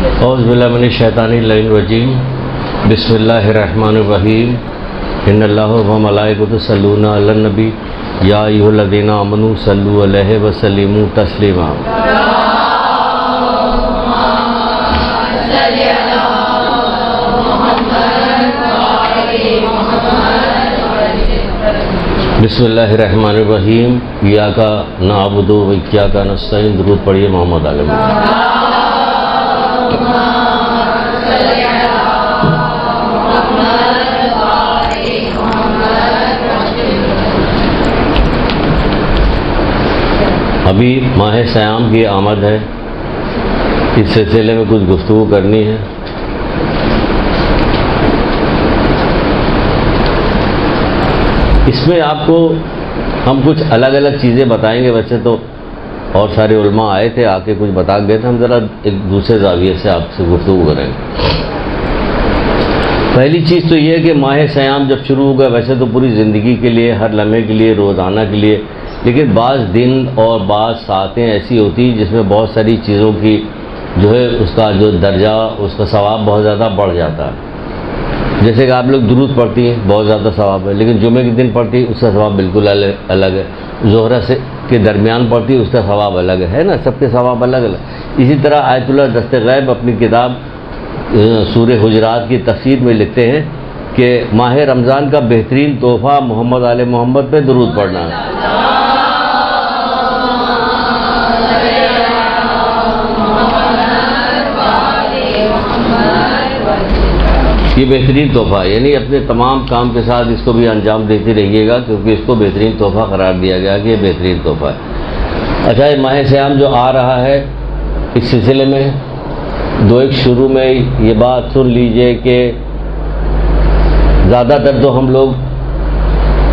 اعوذ باللہ من الشیطان الرجیم بسم اللہ الرحمن الرحیم ان اللہ و ملائکۃ یصلون علی النبی یا ایھا الذین آمنوا صلوا علیہ وسلموا تسلیما۔ بسم اللہ الرحمن الرحیم ایاک نعبد و ایاک نستعین۔ درود پڑھیے محمد علیہ وسلم۔ ابھی ماہ صیام کی آمد ہے، اس سلسلے میں کچھ گفتگو کرنی ہے۔ اس میں آپ کو ہم کچھ الگ الگ چیزیں بتائیں گے، ویسے تو اور سارے علماء آئے تھے، آ کے کچھ بتا گئے تھے، ہم ذرا ایک دوسرے زاویے سے آپ سے گفتگو کریں گے۔ پہلی چیز تو یہ ہے کہ ماہ صیام جب شروع ہوگا، ویسے تو پوری زندگی کے لیے، ہر لمحے کے لیے، روزانہ کے لیے، لیکن بعض دن اور بعض ساعتیں ایسی ہوتی ہیں جس میں بہت ساری چیزوں کی جو ہے اس کا جو درجہ، اس کا ثواب بہت زیادہ بڑھ جاتا ہے۔ جیسے کہ آپ لوگ درود پڑھتی ہیں، بہت زیادہ ثواب ہے، لیکن جمعے کے دن پڑھتی ہے اس کا ثواب بالکل الگ ہے، ظہر سے کے درمیان پڑھتی ہے اس کا ثواب الگ ہے نا، سب کے ثواب الگ الگ۔ اسی طرح آیت اللہ دست غیب اپنی کتاب سورہ حجرات کی تفسیر میں لکھتے ہیں کہ ماہ رمضان کا بہترین تحفہ محمد آل محمد پہ درود پڑھنا ہے۔ یہ بہترین تحفہ ہے، یعنی اپنے تمام کام کے ساتھ اس کو بھی انجام دیتے رہیے گا، کیونکہ اس کو بہترین تحفہ قرار دیا گیا کہ یہ بہترین تحفہ ہے۔ اچھا، یہ ماہ صیام جو آ رہا ہے، اس سلسلے میں ایک شروع میں یہ بات سن لیجئے کہ زیادہ تر تو ہم لوگ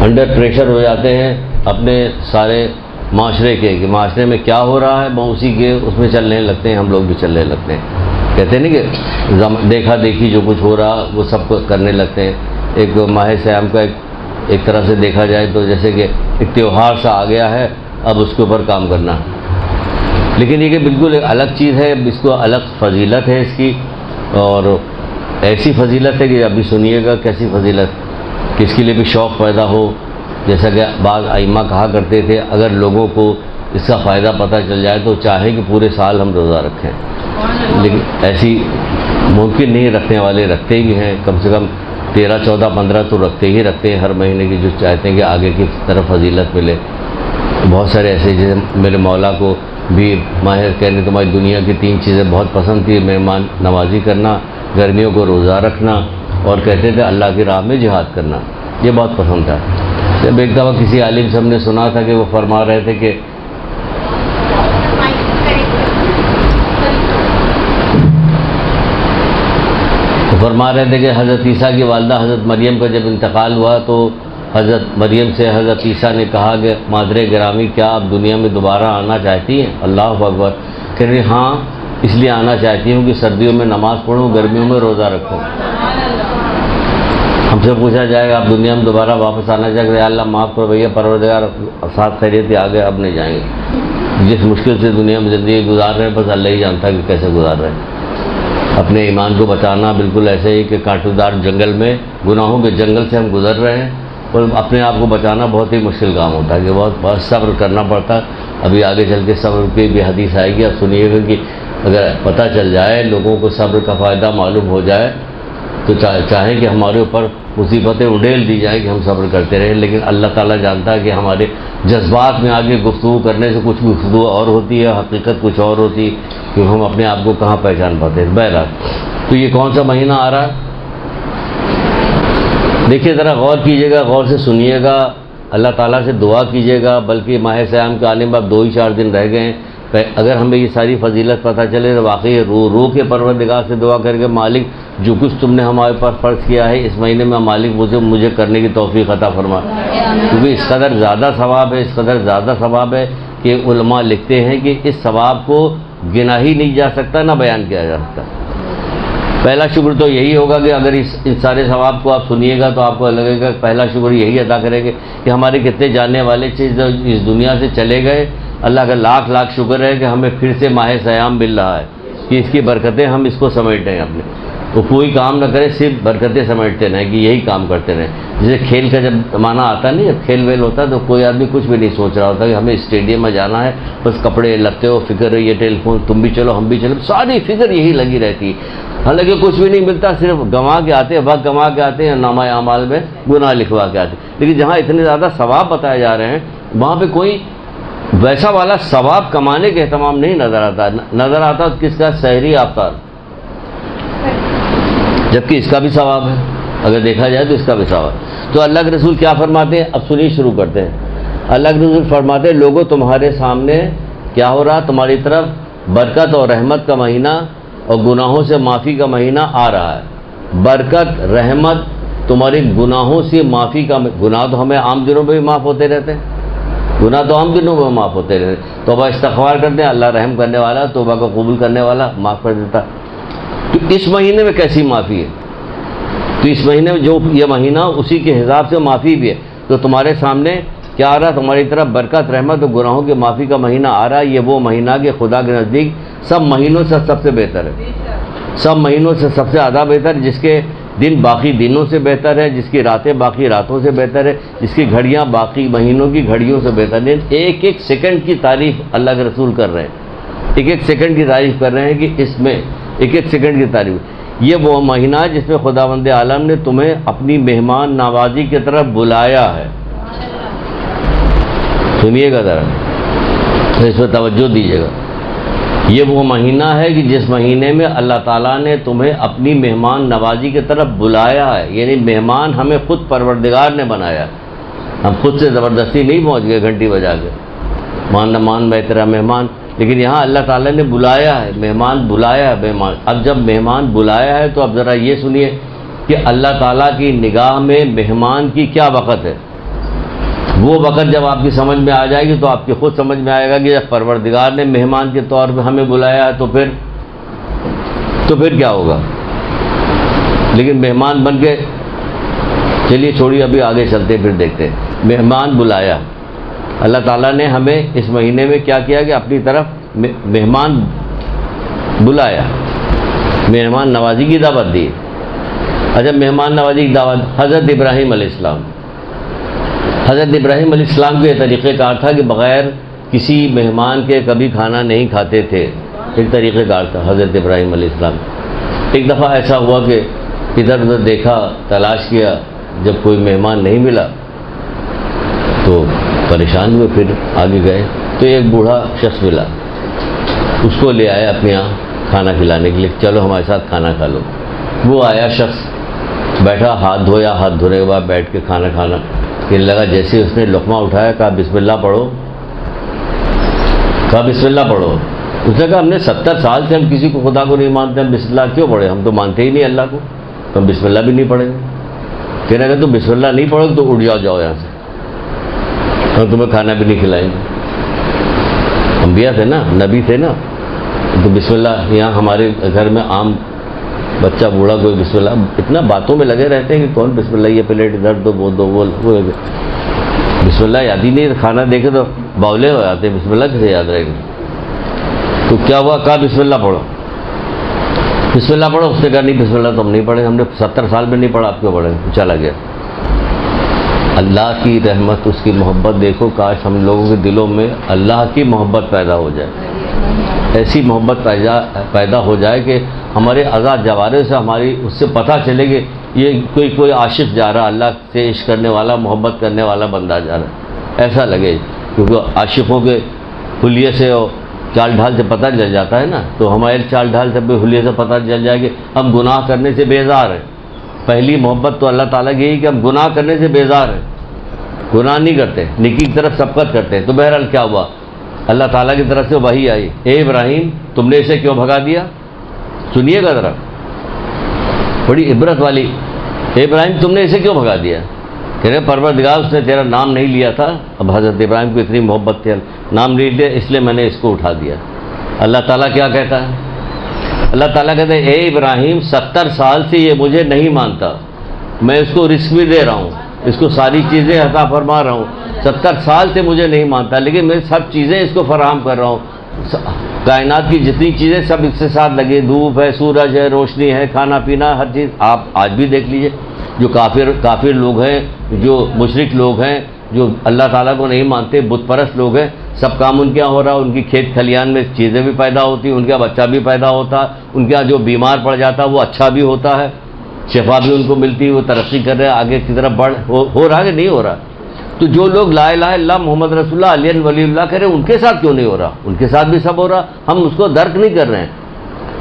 انڈر پریشر ہو جاتے ہیں اپنے سارے معاشرے کے، کہ معاشرے میں کیا ہو رہا ہے، اسی کے اس میں چلنے لگتے ہیں، ہم لوگ بھی چلنے لگتے ہیں۔ کہتے ہیں نا کہ دیکھا دیکھی جو کچھ ہو رہا وہ سب کو کرنے لگتے ہیں۔ ایک ماہ صیام کا ایک طرح سے دیکھا جائے تو جیسے کہ ایک تہوار سا آ گیا ہے، اب اس کے اوپر کام کرنا، لیکن یہ کہ بالکل ایک الگ چیز ہے، اس کو الگ فضیلت ہے اس کی، اور ایسی فضیلت ہے کہ ابھی سنیے گا کیسی فضیلت، کہ اس کے لیے بھی شوق پیدا ہو۔ جیسا کہ بعض ائمہ کہا کرتے تھے، اگر لوگوں کو اس کا فائدہ پتہ چل جائے تو چاہے کہ پورے سال ہم روزہ رکھیں، لیکن ایسی ممکن نہیں، رکھنے والے رکھتے بھی ہیں، کم سے کم 13، 14، 15 تو رکھتے ہیں ہر مہینے کی، جو چاہتے ہیں کہ آگے کی طرف فضیلت ملے۔ بہت سارے ایسے، جیسے میرے مولا کو بھی ماہر کہنے تمہاری دنیا کی 3 چیزیں بہت پسند تھی، مہمان نوازی کرنا، گرمیوں کو روزہ رکھنا، اور کہتے تھے اللہ کی راہ میں جہاد کرنا، یہ بہت پسند تھا۔ جب ایک دفعہ کسی عالم سے ہم نے سنا تھا کہ وہ فرما رہے تھے کہ حضرت عیسیٰ کی والدہ حضرت مریم کا جب انتقال ہوا تو حضرت مریم سے حضرت عیسیٰ نے کہا کہ مادر گرامی کیا آپ دنیا میں دوبارہ آنا چاہتی ہیں؟ اللہ اکبر، کہہ رہی ہاں، اس لیے آنا چاہتی ہوں کہ سردیوں میں نماز پڑھوں، گرمیوں میں روزہ رکھوں۔ ہم سے پوچھا جائے گا آپ دنیا میں دوبارہ واپس آنا چاہتے ہیں؟ اللہ معاف کرو بھیا، پروردگار ساتھ خیریت ہی آگے اب نہیں جائیں گے۔ جس مشکل سے دنیا میں زندگی گزار رہے ہیں، بس اللہ ہی جانتا ہے کہ کیسے گزار رہے ہیں۔ اپنے ایمان کو بچانا بالکل ایسے ہی کہ کانٹوں دار جنگل میں، گناہوں کے جنگل سے ہم گزر رہے ہیں، اور اپنے آپ کو بچانا بہت ہی مشکل کام ہوتا ہے، کہ بہت صبر کرنا پڑتا ہے۔ ابھی آگے چل کے صبر کی بھی حدیث آئے گی، آپ سنیے گا کہ اگر پتہ چل جائے، لوگوں کو صبر کا فائدہ معلوم ہو جائے تو چاہیں کہ ہمارے اوپر مصیبتیں اڈیل دی جائیں کہ ہم صبر کرتے رہیں، لیکن اللہ تعالیٰ جانتا ہے کہ ہمارے جذبات میں آگے گفتگو کرنے سے کچھ گفتگو اور ہوتی ہے، حقیقت کچھ اور ہوتی ہے، کہ ہم اپنے آپ کو کہاں پہچان پاتے ہیں۔ بہرحال تو یہ کون سا مہینہ آ رہا ہے، دیکھیے ذرا غور کیجیے گا، غور سے سنیے گا، اللہ تعالیٰ سے دعا کیجیے گا۔ بلکہ ماہ صیام کے آنے بعد 2 ہی 4 دن رہ گئے ہیں، اگر ہمیں یہ ساری فضیلت پتہ چلے تو واقعی روح کے پروردگار سے دعا کر کے مالک جو کچھ تم نے ہمارے پر فرض کیا ہے اس مہینے میں، مالک مجھے کرنے کی توفیق عطا فرما، کیونکہ اس قدر زیادہ ثواب ہے، اس قدر زیادہ ثواب ہے کہ علماء لکھتے ہیں کہ اس ثواب کو گنا ہی نہیں جا سکتا، نہ بیان کیا جا سکتا۔ پہلا شکر تو یہی ہوگا کہ اگر اس سارے ثواب کو آپ سنیے گا تو آپ کو لگے گا پہلا شکر یہی ادا کریں گے کہ ہمارے کتنے جاننے والے چیز اس دنیا سے چلے گئے، اللہ کا لاکھ لاکھ شکر ہے کہ ہمیں پھر سے ماہ صیام مل رہا ہے، کہ اس کی برکتیں ہم اس کو سمیٹیں اپنے. تو کوئی کام نہ کرے، صرف برکتیں سمیٹتے رہیں کہ یہی کام کرتے رہیں. جیسے کھیل کا جب زمانہ آتا نہیں، جب کھیل ویل ہوتا ہے تو کوئی آدمی کچھ بھی نہیں سوچ رہا ہوتا کہ ہمیں اسٹیڈیم میں جانا ہے، بس کپڑے لگتے ہو، فکر ہے یہ ٹیلی فون، تم بھی چلو ہم بھی چلو، ساری فکر یہی لگی رہتی ہے. حالانکہ کچھ بھی نہیں ملتا، صرف گنوا کے آتے ہیں، وقت گنوا کے آتے ہیں، نامہ اعمال میں گناہ لکھوا کے آتے ہیں. لیکن جہاں اتنے زیادہ ثواب بتائے جا رہے ہیں وہاں پہ کوئی ویسا والا ثواب کمانے کے اہتمام نہیں نظر آتا. نظر آتا کس کا؟ سحری افطار، جبکہ اس کا بھی ثواب ہے، اگر دیکھا جائے تو اس کا بھی ثواب ہے. تو اللہ کے رسول کیا فرماتے ہیں؟ اب سنیے، شروع کرتے ہیں. اللہ کے رسول فرماتے ہیں لوگوں تمہارے سامنے کیا ہو رہا؟ تمہاری طرف برکت اور رحمت کا مہینہ اور گناہوں سے معافی کا مہینہ آ رہا ہے. برکت، رحمت، تمہارے گناہوں سے معافی کا. گناہ تو ہمیں عام دنوں میں بھی معاف ہوتے رہتے ہیں، گناہ تو عام دنوں میں معاف ہوتے رہتے ہیں. توبہ استغفار کرتے ہیں، اللہ رحم کرنے والا، توبہ کو قبول کرنے والا، معاف کر دیتا. تو اس مہینے میں کیسی معافی ہے؟ تو اس مہینے میں جو یہ مہینہ اسی کے حساب سے معافی بھی ہے. تو تمہارے سامنے کیا آ رہا؟ تمہاری طرف برکت، رحمت اور گناہوں کی معافی کا مہینہ آ رہا ہے. یہ وہ مہینہ کہ خدا کے نزدیک سب مہینوں سے سب سے بہتر ہے، سب مہینوں سے سب سے زیادہ بہتر، جس کے دن باقی دنوں سے بہتر ہے، جس کی راتیں باقی راتوں سے بہتر ہے، جس کی گھڑیاں باقی مہینوں کی گھڑیوں سے بہتر ہے. ایک ایک سیکنڈ کی تعریف اللہ کے رسول کر رہے ہیں، ایک ایک سیکنڈ کی تعریف کر رہے ہیں کہ اس میں ایک ایک سیکنڈ کی تعریف. یہ وہ مہینہ ہے جس میں خداوند عالم نے تمہیں اپنی مہمان نوازی کی طرف بلایا ہے. سنیے گا ذرا، اس پر توجہ دیجیے گا. یہ وہ مہینہ ہے کہ جس مہینے میں اللہ تعالیٰ نے تمہیں اپنی مہمان نوازی کی طرف بلایا ہے. یعنی مہمان ہمیں خود پروردگار نے بنایا، ہم خود سے زبردستی نہیں پہنچ گئے گھنٹی بجا کے مان میں تیرا مہمان. لیکن یہاں اللہ تعالیٰ نے بلایا ہے، مہمان بلایا ہے. مہمان، اب جب مہمان بلایا ہے تو اب ذرا یہ سنیے کہ اللہ تعالیٰ کی نگاہ میں مہمان کی کیا وقت ہے. وہ وقت جب آپ کی سمجھ میں آ جائے گی تو آپ کی خود سمجھ میں آئے گا کہ جب پروردگار نے مہمان کے طور پہ ہمیں بلایا ہے تو پھر کیا ہوگا. لیکن مہمان بن کے چلیے چھوڑیے، ابھی آگے چلتے پھر دیکھتے ہیں. مہمان بلایا، اللہ تعالیٰ نے ہمیں اس مہینے میں کیا کیا کہ اپنی طرف مہمان بلایا، مہمان نوازی کی دعوت دی. اچھا، مہمان نوازی کی دعوت حضرت ابراہیم علیہ السلام، حضرت ابراہیم علیہ السلام کا یہ طریقہ کار تھا کہ بغیر کسی مہمان کے کبھی کھانا نہیں کھاتے تھے. ایک طریقہ کار تھا حضرت ابراہیم علیہ السلام. ایک دفعہ ایسا ہوا کہ ادھر ادھر دیکھا، تلاش کیا، جب کوئی مہمان نہیں ملا تو پریشان ہوئے. پھر آگے گئے تو ایک بوڑھا شخص ملا، اس کو لے آیا اپنے یہاں کھانا کھلانے کے لیے، چلو ہمارے ساتھ کھانا کھا لو. وہ آیا شخص، بیٹھا، ہاتھ دھویا، ہاتھ دھونے کے بعد بیٹھ کے کھانا کھانا کہنے لگا. جیسے اس نے لقمہ اٹھایا، کہا بسم اللہ پڑھو، کہا بسم اللہ پڑھو. اس نے کہا ہم نے 70 سال سے ہم کسی کو خدا کو نہیں مانتے، ہم بسم اللہ کیوں پڑھے؟ ہم تو مانتے ہی نہیں اللہ کو، تو ہم بسم اللہ بھی نہیں پڑھیں گے. کہنے لگا تو بسم اللہ نہیں پڑھو تو اٹھ جاؤ یہاں سے، ہم تمہیں کھانا بھی نہیں کھلائیں گے. انبیاء تھے نا، نبی تھے نا، تو بسم اللہ. یہاں ہمارے گھر میں عام بچہ بوڑھا کوئی بسم اللہ، اتنا باتوں میں لگے رہتے ہیں کہ کون بسم اللہ، یہ پلیٹ ادھر دو، وہ دو، وہ بسم اللہ یاد ہی نہیں. کھانا دیکھے تو باولے ہو جاتے ہیں، بسم اللہ کیسے یاد رہے گا. تو کیا ہوا؟ کہا بسم اللہ پڑھو، بسم اللہ پڑھو. اس نے کہا نہیں بسم اللہ تو ہم نہیں پڑھیں، ہم نے 70 سال میں نہیں پڑھا، آپ کیوں پڑھیں؟ چلا گیا. اللہ کی رحمت، اس کی محبت دیکھو. کاش ہم لوگوں کے دلوں میں اللہ کی محبت پیدا ہو جائے، ایسی محبت پیدا ہو جائے کہ ہمارے آزاد جوارے سے ہماری اس سے پتہ چلے کہ یہ کوئی عاشق جا رہا، اللہ سے عشق کرنے والا، محبت کرنے والا بندہ جا رہا، ایسا لگے. کیونکہ عاشقوں کے حلیے سے اور چال ڈھال سے پتہ چل جاتا ہے نا. تو ہمارے چال ڈھال سے بھی حلیے سے پتہ چل جائے کہ ہم گناہ کرنے سے بیزار ہیں. پہلی محبت تو اللہ تعالیٰ کی یہی کہ ہم گناہ کرنے سے بیزار ہیں، گناہ نہیں کرتے، نیکی کی طرف سبقت کرتے ہیں. تو بہرحال کیا ہوا؟ اللہ تعالیٰ کی طرف سے وحی آئی، اے ابراہیم تم نے اسے کیوں بھگا دیا؟ سنیے گا ذرا، بڑی عبرت والی. اے ابراہیم تم نے اسے کیوں بھگا دیا؟ کہہ رہے پروردگار اس نے تیرا نام نہیں لیا تھا. اب حضرت ابراہیم کو اتنی محبت تھی، نام نہیں لیا اس لیے میں نے اس کو اٹھا دیا. اللہ تعالیٰ کیا کہتا ہے؟ اللہ تعالیٰ کہتے ہیں اے ابراہیم 70 سال سے یہ مجھے نہیں مانتا، میں اس کو رزق بھی دے رہا ہوں، اس کو ساری چیزیں عطا فرما رہا ہوں. 70 سال سے مجھے نہیں مانتا، لیکن میں سب چیزیں اس کو فراہم کر رہا ہوں. کائنات کی جتنی چیزیں سب اس کے ساتھ لگے، دھوپ ہے، سورج ہے، روشنی ہے، کھانا پینا، ہر چیز. آپ آج بھی دیکھ لیجئے جو کافر لوگ ہیں، جو مشرک لوگ ہیں، جو اللہ تعالیٰ کو نہیں مانتے، بت پرست لوگ ہیں، سب کام ان کے یہاں ہو رہا ہے. ان کی کھیت کھلیان میں چیزیں بھی پیدا ہوتی ہیں، ان کا بچہ بھی پیدا ہوتا ہے، ان کے یہاں جو بیمار پڑ جاتا ہے وہ اچھا بھی ہوتا ہے، شفا بھی ان کو ملتی ہے، وہ ترقی کر رہے ہیں، آگے کی طرف ہو رہا ہے کہ نہیں ہو رہا. تو جو لوگ لا الہ الا اللہ محمد رسول اللہ علی ولی اللہ کہہ رہے ہیں، ان کے ساتھ کیوں نہیں ہو رہا؟ ان کے ساتھ بھی سب ہو رہا، ہم اس کو درک نہیں کر رہے ہیں.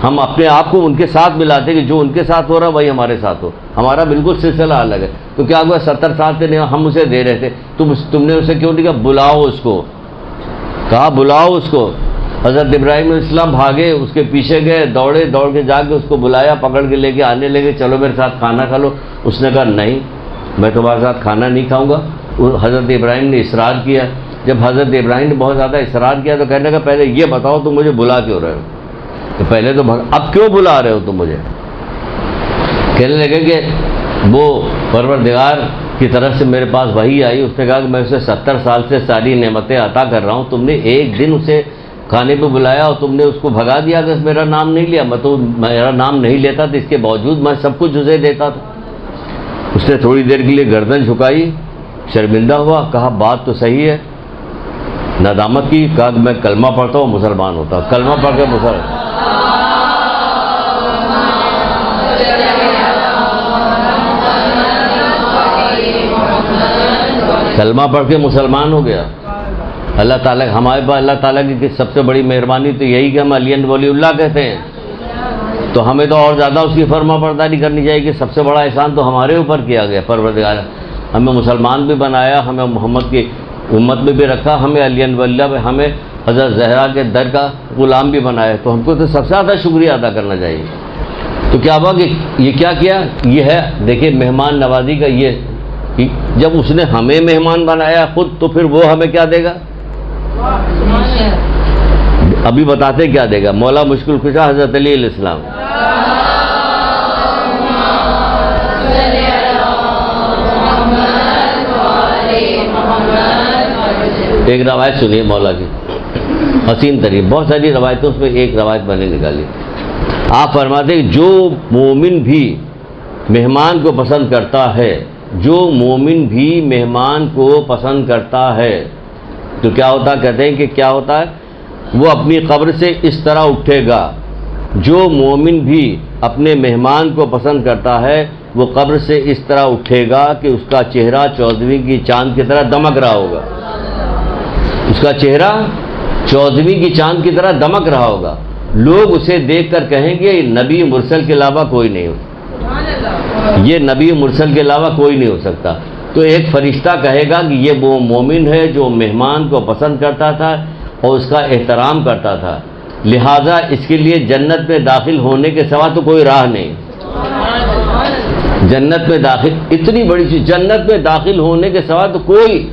ہم اپنے آپ کو ان کے ساتھ ملاتے کہ جو ان کے ساتھ ہو رہا وہی ہمارے ساتھ ہو. ہمارا بالکل سلسلہ الگ ہے. تو کیا ہوا 70 سال سے نہیں ہم اسے دے رہے تھے، تم نے اسے کیوں نہیں کہا بلاؤ اس کو؟ کہا بلاؤ اس کو. حضرت ابراہیم علیہ السلام بھاگے، اس کے پیچھے گئے، دوڑ کے جا کے اس کو بلایا، پکڑ کے لے کے آنے لگے، چلو میرے ساتھ کھانا کھا لو. اس نے کہا نہیں، میں تمہارے ساتھ کھانا نہیں کھاؤں گا. حضرت ابراہیم نے اصرار کیا. جب حضرت ابراہیم نے بہت زیادہ اصرار کیا تو کہنے کا پہلے یہ بتاؤ تم مجھے بلا کیوں رہے ہو؟ تو پہلے تو اب کیوں بلا رہے ہو تم مجھے؟ کہنے لگے کہ وہ پروردگار کی طرف سے میرے پاس وحی آئی، اس نے کہا کہ میں اسے 70 سال سے ساری نعمتیں عطا کر رہا ہوں، تم نے ایک دن اسے کھانے پہ بلایا اور تم نے اس کو بھگا دیا کہ میرا نام نہیں لیا. میں تو میرا نام نہیں لیتا تھا، اس کے باوجود میں سب کچھ اسے دیتا تھا. اس نے تھوڑی دیر کے لیے گردن جھکائی، شرمندہ ہوا، کہا بات تو صحیح ہے، ندامت کی، کہا کہ میں کلمہ پڑھتا ہوں مسلمان ہوتا ہوں. کلمہ پڑھ کے مسلمان ہو گیا. اللہ تعالیٰ ہمارے پاس اللہ تعالیٰ کی سب سے بڑی مہربانی تو یہی کہ ہم علی ولی اللہ کہتے ہیں. تو ہمیں تو اور زیادہ اس کی فرما برداری کرنی چاہیے کہ سب سے بڑا احسان تو ہمارے اوپر کیا گیا. پروردگار ہمیں مسلمان بھی بنایا، ہمیں محمد کی امت میں بھی رکھا، ہمیں علی ولی اللہ، ہمیں حضرت زہرا کے در کا غلام بھی بنایا. تو ہم کو تو سب سے زیادہ شکریہ ادا کرنا چاہیے. تو کیا ہوا کہ یہ کیا کیا؟ یہ ہے دیکھیں مہمان نوازی کا. یہ جب اس نے ہمیں مہمان بنایا خود، تو پھر وہ ہمیں کیا دے گا؟ ابھی بتاتے کیا دے گا. مولا مشکل کشا حضرت علی علیہ السلام. ایک روایت سنیے مولا کی، حسین ترین، بہت ساری روایتوں اس میں ایک روایت میں نے نکالی. آپ فرماتے ہیں جو مومن بھی مہمان کو پسند کرتا ہے، جو مومن بھی مہمان کو پسند کرتا ہے تو کیا ہوتا؟ کہتے ہیں کہ کیا ہوتا ہے؟ وہ اپنی قبر سے اس طرح اٹھے گا. جو مومن بھی اپنے مہمان کو پسند کرتا ہے وہ قبر سے اس طرح اٹھے گا کہ اس کا چہرہ 14ویں کی چاند کی طرح دمک رہا ہوگا. اس کا چہرہ 14ویں کی چاند کی طرح دمک رہا ہوگا. لوگ اسے دیکھ کر کہیں گے یہ نبی مرسل کے علاوہ کوئی نہیں ہو، یہ نبی مرسل کے علاوہ کوئی نہیں ہو سکتا. تو ایک فرشتہ کہے گا کہ یہ وہ مومن ہے جو مہمان کو پسند کرتا تھا اور اس کا احترام کرتا تھا، لہٰذا اس کے لیے جنت میں داخل ہونے کے سوا تو کوئی راہ نہیں. جنت میں داخل، اتنی بڑی چیز، جنت میں داخل ہونے کے سوا تو کوئی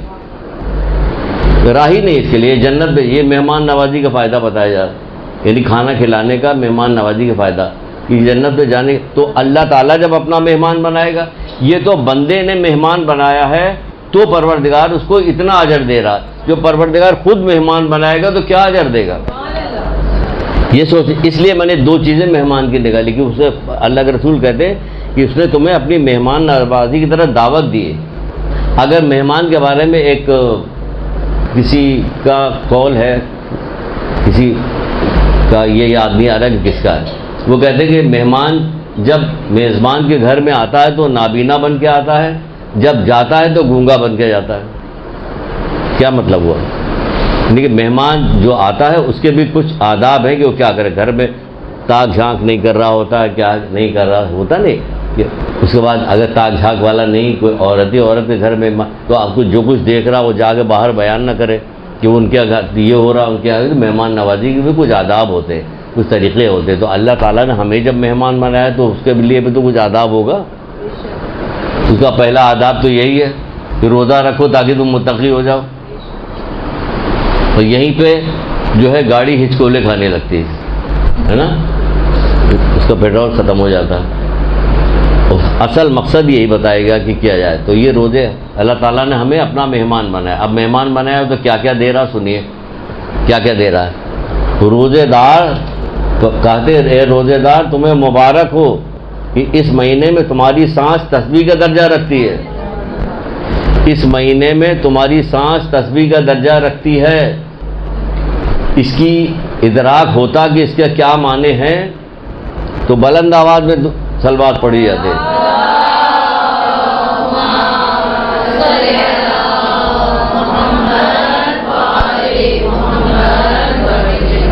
راہ ہی نہیں اس کے لیے. جنت میں یہ مہمان نوازی کا فائدہ بتایا جا رہا ہے، یعنی کھانا کھلانے کا، مہمان نوازی کا فائدہ کہ جنت میں جانے. تو اللہ تعالیٰ جب اپنا مہمان بنائے گا، یہ تو بندے نے مہمان بنایا ہے تو پروردگار اس کو اتنا اجر دے رہا. جو پروردگار خود مہمان بنائے گا تو کیا اجر دے گا؟ یہ سوچ. اس لیے میں نے دو چیزیں مہمان کی نکالی کہ اسے اللہ کے رسول کہتے ہیں کہ اس نے تمہیں اپنی مہمان نوازی کی طرف دعوت دی ہے. اگر مہمان کے بارے میں ایک کسی کا قول ہے، کسی کا یہ یاد نہیں آ رہا کہ کس کا ہے، وہ کہتے ہیں کہ مہمان جب میزبان کے گھر میں آتا ہے تو نابینا بن کے آتا ہے، جب جاتا ہے تو گونگا بن کے جاتا ہے. کیا مطلب ہوا؟ یعنی کہ مہمان جو آتا ہے اس کے بھی کچھ آداب ہیں کہ وہ کیا کرے. گھر میں تاک جھانک نہیں کر رہا ہوتا ہے، کیا نہیں کر رہا ہوتا نہیں. اس کے بعد اگر تاک جھانک والا نہیں، کوئی عورت کے گھر میں، تو آپ کو جو کچھ دیکھ رہا وہ جا کے باہر بیان نہ کرے کہ ان کے گھر یہ ہو رہا، ان کے گھر. مہمان نوازی کے بھی کچھ آداب ہوتے ہیں، کچھ طریقے ہوتے ہیں. تو اللہ تعالیٰ نے ہمیں جب مہمان بنایا تو اس کے لیے بھی تو کچھ آداب ہوگا. اس کا پہلا آداب تو یہی ہے کہ روزہ رکھو تاکہ تم متقی ہو جاؤ. اور یہیں پہ جو ہے گاڑی ہچکولے کھانے لگتی ہے نا، اس کا پیٹرول ختم ہو جاتا ہے. اصل مقصد یہی بتائے گا کہ کیا جائے. تو یہ روزے اللہ تعالیٰ نے ہمیں اپنا مہمان بنایا. اب مہمان بنایا تو کیا کیا دے رہا، سنیے کیا کیا دے رہا ہے. روزے دار کہتے اے روزے دار تمہیں مبارک ہو کہ اس مہینے میں تمہاری سانس تسبیح کا درجہ رکھتی ہے، اس مہینے میں تمہاری سانس تسبیح کا درجہ رکھتی ہے۔ اس کی ادراک ہوتا کہ اس کے کیا معنی ہیں تو بلند آواز میں صلوات پڑھی جاتے ہیں۔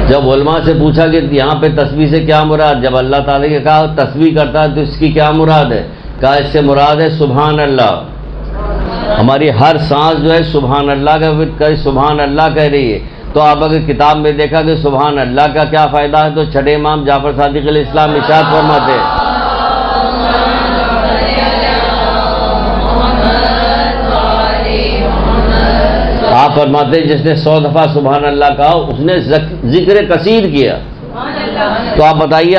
جب علماء سے پوچھا کہ یہاں پہ تسبیح سے کیا مراد، جب اللہ تعالیٰ نے کہا تسبیح کرتا ہے تو اس کی کیا مراد ہے، کہا اس سے مراد ہے سبحان اللہ۔ ہماری ہر سانس جو ہے سبحان اللہ کا سبحان اللہ کہہ رہی ہے۔ تو آپ اگر کتاب میں دیکھا کہ سبحان اللہ کا کیا فائدہ ہے تو چھٹے امام جعفر صادق علیہ السلام ارشاد فرماتے ہیں، آپ فرماتے ہیں جس نے 100 دفعہ سبحان اللہ کہا اس نے ذکر کثیر کیا۔ تو آپ بتائیے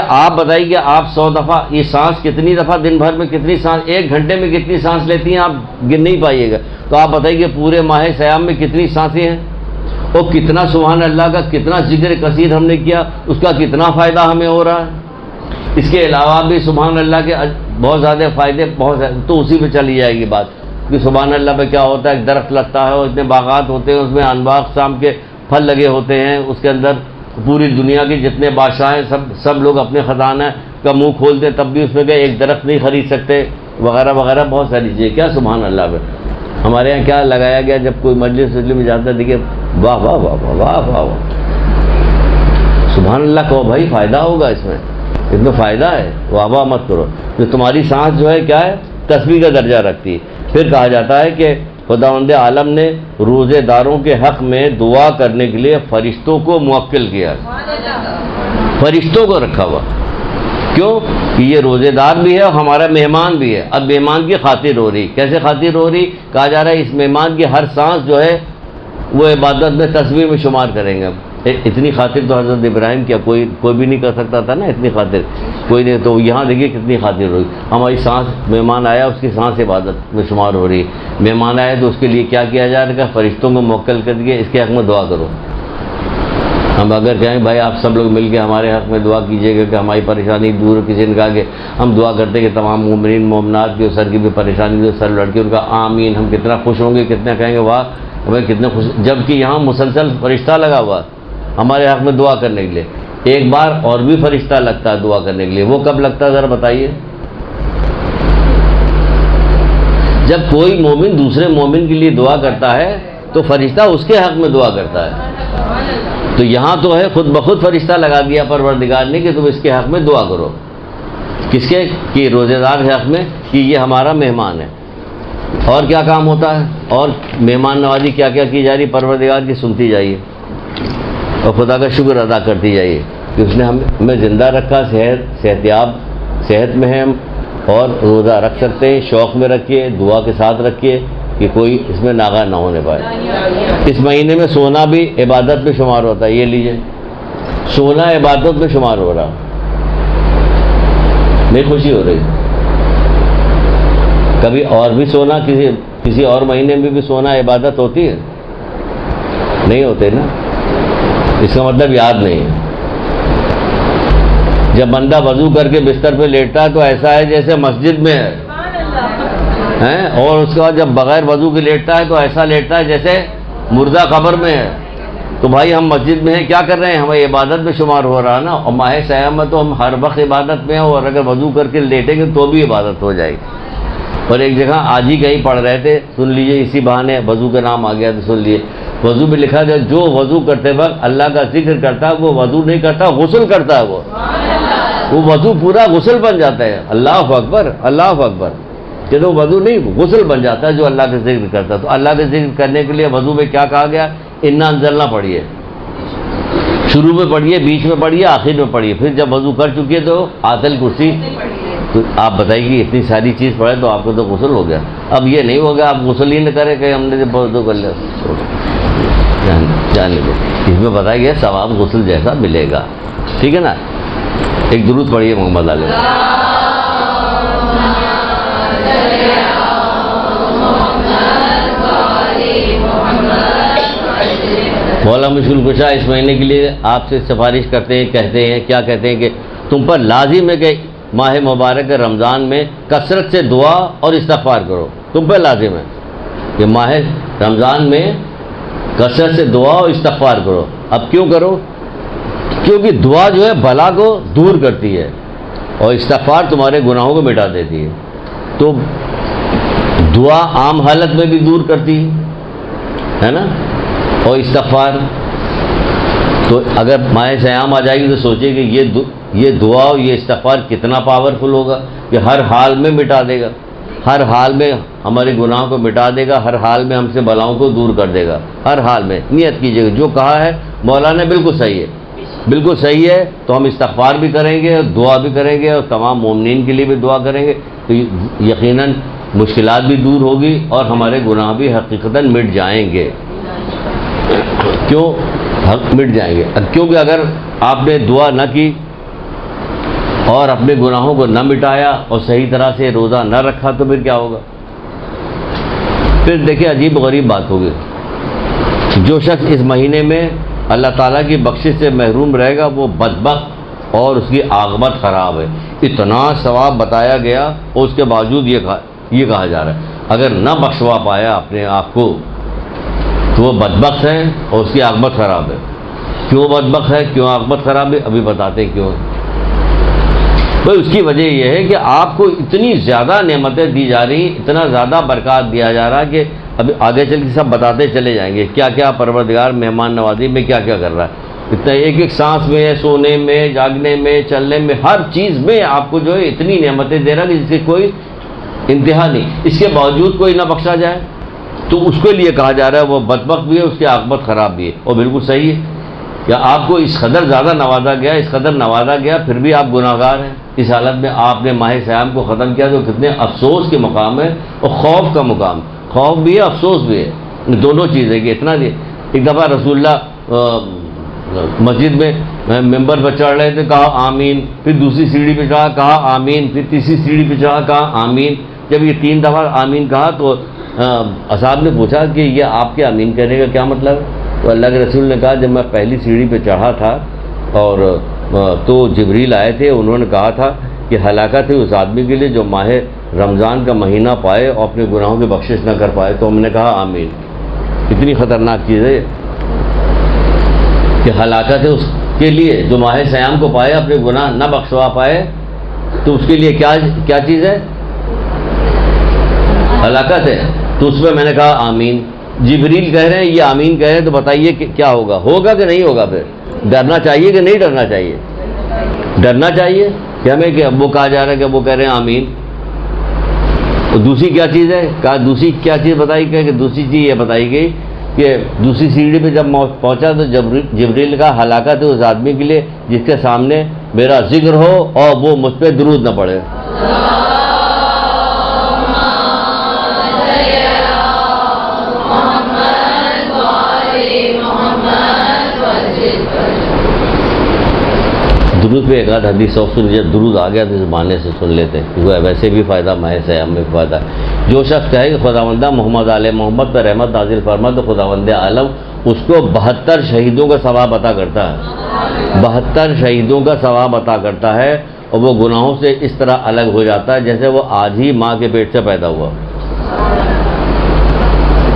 کہ آپ 100 دفعہ یہ سانس کتنی دفعہ دن بھر میں کتنی سانس، ایک گھنٹے میں کتنی سانس لیتی ہیں آپ گن نہیں پائیے گا۔ تو آپ بتائیے کہ پورے ماہ صیام میں کتنی سانسیں ہیں اور کتنا سبحان اللہ کا کتنا ذکر کثیر ہم نے کیا، اس کا کتنا فائدہ ہمیں ہو رہا ہے۔ اس کے علاوہ بھی سبحان اللہ کے بہت زیادہ فائدے تو اسی پہ چلی جائے گی بات کہ سبحان اللہ پہ کیا ہوتا ہے، ایک درخت لگتا ہے اور اتنے باغات ہوتے ہیں، اس میں انواع اقسام کے پھل لگے ہوتے ہیں، اس کے اندر پوری دنیا کے جتنے بادشاہ ہیں سب لوگ اپنے خزانہ کا منہ کھولتے تب بھی اس میں ایک درخت نہیں خرید سکتے وغیرہ وغیرہ، بہت ساری چیزیں۔ کیا سبحان اللہ پہ ہمارے یہاں کیا لگایا گیا، جب کوئی مجلس میں جاتا ہے دیکھیے واہ واہ واہ واہ واہ واہ واہ، سبحان اللہ کہو بھائی، فائدہ ہوگا اس میں فائدہ ہے، واہ واہ مت کرو۔ جو تمہاری سانس جو ہے کیا ہے، تسبیح کا درجہ رکھتی ہے۔ پھر کہا جاتا ہے کہ خداوند عالم نے روزے داروں کے حق میں دعا کرنے کے لیے فرشتوں کو موکل کیا، فرشتوں کو رکھا ہوا۔ کیوں کہ یہ روزے دار بھی ہے اور ہمارا مہمان بھی ہے۔ اب مہمان کی خاطر ہو رہی، کیسے خاطر ہو رہی، کہا جا رہا ہے اس مہمان کی ہر سانس جو ہے وہ عبادت میں تسبیح میں شمار کریں گے۔ اتنی خاطر تو حضرت ابراہیم کیا کوئی بھی نہیں کر سکتا تھا نا، اتنی خاطر کوئی نہیں۔ تو یہاں دیکھیے کتنی خاطر ہوئی، ہماری سانس، مہمان آیا اس کی سانس عبادت میں شمار ہو رہی ہے۔ مہمان آیا تو اس کے لیے کیا کیا جا رہا ہے، فرشتوں کو موکل کر کے اس کے حق میں دعا کرو۔ ہم اگر کہیں بھائی آپ سب لوگ مل کے ہمارے حق میں دعا کیجیے گا کہ ہماری پریشانی دور ہو، کسی نے کہا کہ ہم دعا کرتے ہیں کہ تمام مومنین مومنات کی سر کی بھی پریشانی جو سر لڑکی ان کا آمین، ہم کتنا خوش ہوں گے، کتنا کہیں گے واہ بھائی کتنے خوش، جبکہ یہاں مسلسل فرشتہ لگا ہوا ہمارے حق میں دعا کرنے کے لیے۔ ایک بار اور بھی فرشتہ لگتا ہے دعا کرنے کے لیے، وہ کب لگتا ہے ذرا بتائیے؟ جب کوئی مومن دوسرے مومن کے لیے دعا کرتا ہے تو فرشتہ اس کے حق میں دعا کرتا ہے۔ تو یہاں تو ہے خود بخود فرشتہ لگا دیا پروردگار نے کہ تم اس کے حق میں دعا کرو، کس کے، کہ روزے دار کے حق میں، کہ یہ ہمارا مہمان ہے۔ اور کیا کام ہوتا ہے، اور مہمان نوازی کیا کیا کی جا رہی پروردگار کی، سنتی جائیے اور خدا کا شکر ادا کرتی جائیے کہ اس نے ہمیں زندہ رکھا، صحت میں ہے اور روزہ رکھ سکتے ہیں، شوق میں رکھیے، دعا کے ساتھ رکھیے کہ کوئی اس میں ناغہ نہ ہونے پائے۔ اس مہینے میں سونا بھی عبادت میں شمار ہوتا ہے، یہ لیجئے سونا عبادت میں شمار ہو رہا، نہیں خوشی ہو رہی۔ کبھی اور بھی سونا کسی اور مہینے میں بھی سونا عبادت ہوتی ہے؟ نہیں ہوتے نا، اس کا مطلب یاد نہیں ہے۔ جب بندہ وضو کر کے بستر پہ لیٹتا ہے تو ایسا ہے جیسے مسجد میں ہے، اور اس کے بعد جب بغیر وضو کے لیٹتا ہے تو ایسا لیٹتا ہے جیسے مردہ قبر میں ہے۔ تو بھائی ہم مسجد میں ہیں، کیا کر رہے ہیں، ہمیں عبادت میں شمار ہو رہا ہے نا، اور ماہ صیام میں تو ہم ہر وقت عبادت میں ہیں، اور اگر وضو کر کے لیٹیں گے تو بھی عبادت ہو جائے گی۔ اور ایک جگہ آج ہی کہیں پڑھ رہے تھے، سن لیجئے، اسی بہانے وضو کا نام آ گیا تو سن لیجئے، وضو میں لکھا ہے جو وضو کرتے وقت اللہ کا ذکر کرتا ہے وہ وضو نہیں کرتا، غسل کرتا ہے، وہ وضو پورا غسل بن جاتا ہے۔ اللہ اکبر، اللہ اکبر، کہ تو وضو نہیں غسل بن جاتا ہے جو اللہ کا ذکر کرتا ہے۔ تو اللہ کا ذکر کرنے کے لیے وضو میں کیا کہا گیا، انا انزلنا پڑھیے، شروع میں پڑھیے، بیچ میں پڑھیے، آخر میں پڑھیے، پھر جب وضو کر چکیے تو آیت الکرسی۔ تو آپ بتائیے کہ اتنی ساری چیز پڑھے تو آپ کو تو غسل ہو گیا۔ اب یہ نہیں ہوگا آپ غسل ہی نہ کریں کہ ہم نے جب وضو کر لیا، جانے دو، اس میں بتایا گیا ثواب غسل جیسا ملے گا، ٹھیک ہے نا۔ ایک درود پڑھیے محمد علیہ۔ مولا مشکل کشا اس مہینے کے لیے آپ سے سفارش کرتے ہیں، کہتے ہیں، کیا کہتے ہیں کہ تم پر لازم ہے کہ ماہ مبارک رمضان میں کثرت سے دعا اور استغفار کرو، تم پہ لازم ہے کہ ماہ رمضان میں کثرت سے دعا اور استغفار کرو۔ اب کیوں کرو؟ کیونکہ دعا جو ہے بلا کو دور کرتی ہے اور استغفار تمہارے گناہوں کو مٹا دیتی ہے۔ تو دعا عام حالت میں بھی دور کرتی ہے نا، اور استغفار تو اگر ماہ سیام آ جائے گی تو سوچے کہ یہ دعا اور یہ استغفار کتنا پاورفل ہوگا کہ ہر حال میں مٹا دے گا، ہر حال میں ہمارے گناہوں کو مٹا دے گا، ہر حال میں ہم سے بلاؤں کو دور کر دے گا، ہر حال میں۔ نیت کیجیے گا، جو کہا ہے مولانا بالکل صحیح ہے، بالکل صحیح ہے، تو ہم استغفار بھی کریں گے اور دعا بھی کریں گے اور تمام مومنین کے لیے بھی دعا کریں گے تو یقیناً مشکلات بھی دور ہوگی اور ہمارے گناہ بھی حقیقتاً مٹ جائیں گے۔ کیوں مٹ جائیں گے؟ کیونکہ اگر آپ نے دعا نہ کی اور اپنے گناہوں کو نہ مٹایا اور صحیح طرح سے روزہ نہ رکھا تو پھر کیا ہوگا؟ پھر دیکھیں عجیب و غریب بات ہوگی، جو شخص اس مہینے میں اللہ تعالیٰ کی بخشش سے محروم رہے گا وہ بدبخت اور اس کی عاقبت خراب ہے۔ اتنا ثواب بتایا گیا اور اس کے باوجود یہ کہا جا رہا ہے اگر نہ بخشوا پایا اپنے آپ کو تو وہ بدبخت ہے اور اس کی عاقبت خراب ہے۔ کیوں بدبخت ہے، کیوں عاقبت خراب ہے؟ ابھی بتاتے ہیں کیوں۔ بھائی اس کی وجہ یہ ہے کہ آپ کو اتنی زیادہ نعمتیں دی جا رہی ہیں، اتنا زیادہ برکات دیا جا رہا ہے کہ ابھی آگے چل کے سب بتاتے چلے جائیں گے کیا کیا پروردگار مہمان نوازی میں کیا کیا کر رہا ہے۔ اتنا ایک ایک سانس میں، سونے میں، جاگنے میں، چلنے میں، ہر چیز میں آپ کو جو ہے اتنی نعمتیں دے رہا ہے کہ جس سے کوئی انتہا نہیں۔ اس کے باوجود کوئی نہ بخشا جائے تو اس کے لیے کہا جا رہا ہے وہ بدبخت بھی ہے، اس کی عاقبت خراب بھی ہے۔ اور بالکل صحیح ہے کہ آپ کو اس قدر زیادہ نوازا گیا، اس قدر نوازا گیا، پھر بھی آپ گناہ گار ہیں۔ اس حالت میں آپ نے ماہ سیام کو ختم کیا تو کتنے افسوس کے مقام ہے اور خوف کا مقام، خوف بھی ہے افسوس بھی ہے، دونوں چیزیں کہ اتنا دے۔ ایک دفعہ رسول اللہ مسجد میں ممبر پر چڑھ رہے تھے، کہا آمین، پھر دوسری سیڑھی پہ چڑھا کہا آمین، پھر تیسری سیڑھی پہ چڑھا کہا آمین۔ جب یہ 3 دفعہ آمین کہا تو اصحاب نے پوچھا کہ یہ آپ کے آمین کہنے کا کیا مطلب ہے؟ تو اللہ کے رسول نے کہا جب میں پہلی سیڑھی پہ چڑھا تھا اور تو جبریل آئے تھے، انہوں نے کہا تھا کہ ہلاکت ہے اس آدمی کے لیے جو ماہ رمضان کا مہینہ پائے اور اپنے گناہوں کی بخشش نہ کر پائے، تو ہم نے کہا آمین۔ اتنی خطرناک چیز ہے کہ ہلاکت ہے اس کے لیے جو ماہ سیام کو پائے، اپنے گناہ نہ بخشوا پائے، تو اس کے لیے کیا چیز ہے؟ ہلاکت ہے۔ تو اس میں میں نے کہا آمین۔ جبریل کہہ رہے ہیں یہ آمین کہہ رہے ہیں، تو بتائیے کہ کیا ہوگا کہ نہیں ہوگا؟ پھر ڈرنا چاہیے کہ نہیں ڈرنا چاہیے؟ ڈرنا چاہیے کہ ہمیں کہ وہ کہا جا رہا ہے کہ وہ کہہ رہے ہیں آمین۔ تو دوسری کیا چیز ہے؟ کہا دوسری کیا چیز بتائی گئی کہ دوسری چیز یہ بتائی گئی کہ دوسری سیڑھی پہ جب پہنچا تو جبریل کا ہلاکت ہے اس آدمی کے لیے جس کے سامنے میرا ذکر ہو اور وہ مجھ پہ درود نہ پڑے۔ درود پہ ایک آدھ حدیث سن، جب درود آ گیا تو اس بہانے سے سن لیتے ہیں کیونکہ ویسے بھی فائدہ ماہ سیام میں فائدہ ہے۔ جو شخص کہے کہ خداوندہ محمد علیہ محمد پر رحمت نازل فرما تو خداوند عالم اس کو 72 شہیدوں کا ثواب عطا کرتا ہے، 72 شہیدوں کا ثواب عطا کرتا ہے، اور وہ گناہوں سے اس طرح الگ ہو جاتا ہے جیسے وہ آج ہی ماں کے پیٹ سے پیدا ہوا۔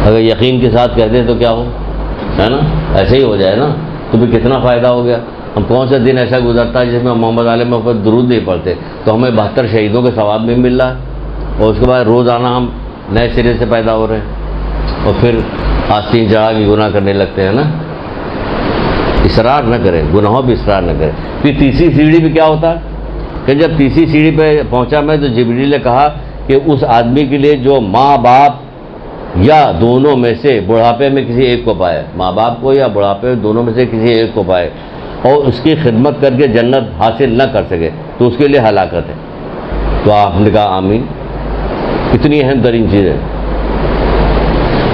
اگر یقین کے ساتھ کہتے ہیں تو کیا ہو، ہے نا؟ ایسے ہی ہو جائے نا، تو بھی کتنا فائدہ ہو گیا۔ ہم کون سا دن ایسا گزرتا ہے جس میں محمد علیہ محمد درود نہیں پڑھتے، تو ہمیں 72 شہیدوں کے ثواب بھی مل رہا ہے، اور اس کے بعد روزانہ ہم نئے سرے سے پیدا ہو رہے ہیں، اور پھر آستین چڑھا کے گناہ کرنے لگتے ہیں نا۔ اصرار نہ کریں، گناہوں پہ اصرار نہ کریں۔ پھر تیسری سیڑھی پہ کیا ہوتا ہے کہ جب تیسری سیڑھی پہ پہنچا میں تو جبریل نے کہا کہ اس آدمی کے لیے جو ماں باپ یا دونوں میں سے بڑھاپے میں کسی ایک کو پائے، ماں باپ کو یا بڑھاپے میں دونوں میں سے کسی ایک کو پائے، اور اس کی خدمت کر کے جنت حاصل نہ کر سکے تو اس کے لیے ہلاکت ہے۔ تو آپ نے کہا آمین۔ اتنی اہم ترین چیز ہے،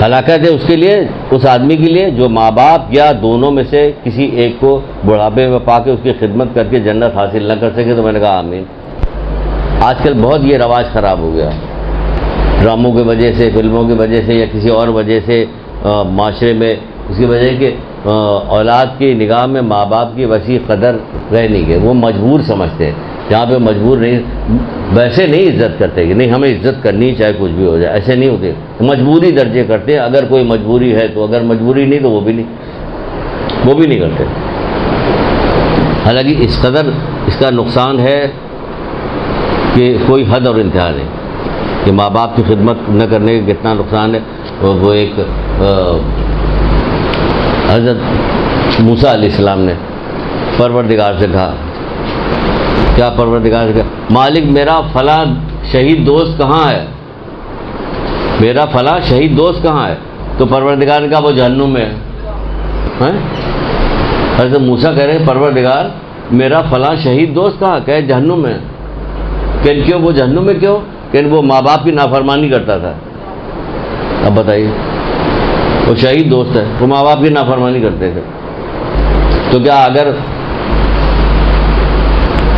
ہلاکت ہے اس کے لیے، اس آدمی کے لیے جو ماں باپ یا دونوں میں سے کسی ایک کو بڑھاپے میں پا کے اس کی خدمت کر کے جنت حاصل نہ کر سکے، تو میں نے کہا آمین۔ آج کل بہت یہ رواج خراب ہو گیا، ڈراموں کی وجہ سے، فلموں کی وجہ سے یا کسی اور وجہ سے معاشرے میں، اس کی وجہ ہے کہ اولاد کی نگاہ میں ماں باپ کی وسیع قدر رہ نہیں گئے، وہ مجبور سمجھتے ہیں، جہاں پہ مجبور نہیں، ویسے نہیں عزت کرتے کہ نہیں ہمیں عزت کرنی چاہے کچھ بھی ہو جائے، ایسے نہیں ہوتے، مجبوری درجے کرتے ہیں، اگر کوئی مجبوری ہے تو، اگر مجبوری نہیں تو وہ بھی نہیں کرتے۔ حالانکہ اس قدر اس کا نقصان ہے کہ کوئی حد اور انتہا نہیں، کہ ماں باپ کی خدمت نہ کرنے کا کتنا نقصان ہے۔ وہ ایک حضرت موسیٰ علیہ السلام نے پروردگار سے کہا، کیا پروردگار سے کہا، مالک میرا فلاں شہید دوست کہاں ہے، میرا فلاں شہید دوست کہاں ہے؟ تو پروردگار نے کہا وہ جہنم میں ہے۔ حضرت موسیٰ کہہ رہے ہیں پروردگار میرا فلاں شہید دوست کہاں، کہ جہنم میں۔ کہ کیوں وہ جہنم میں کیوں؟ کہ وہ ماں باپ کی نافرمانی کرتا تھا۔ اب بتائیے، وہ شہید دوست ہے، وہ ماں باپ کی نافرمانی کرتے تھے، تو کیا اگر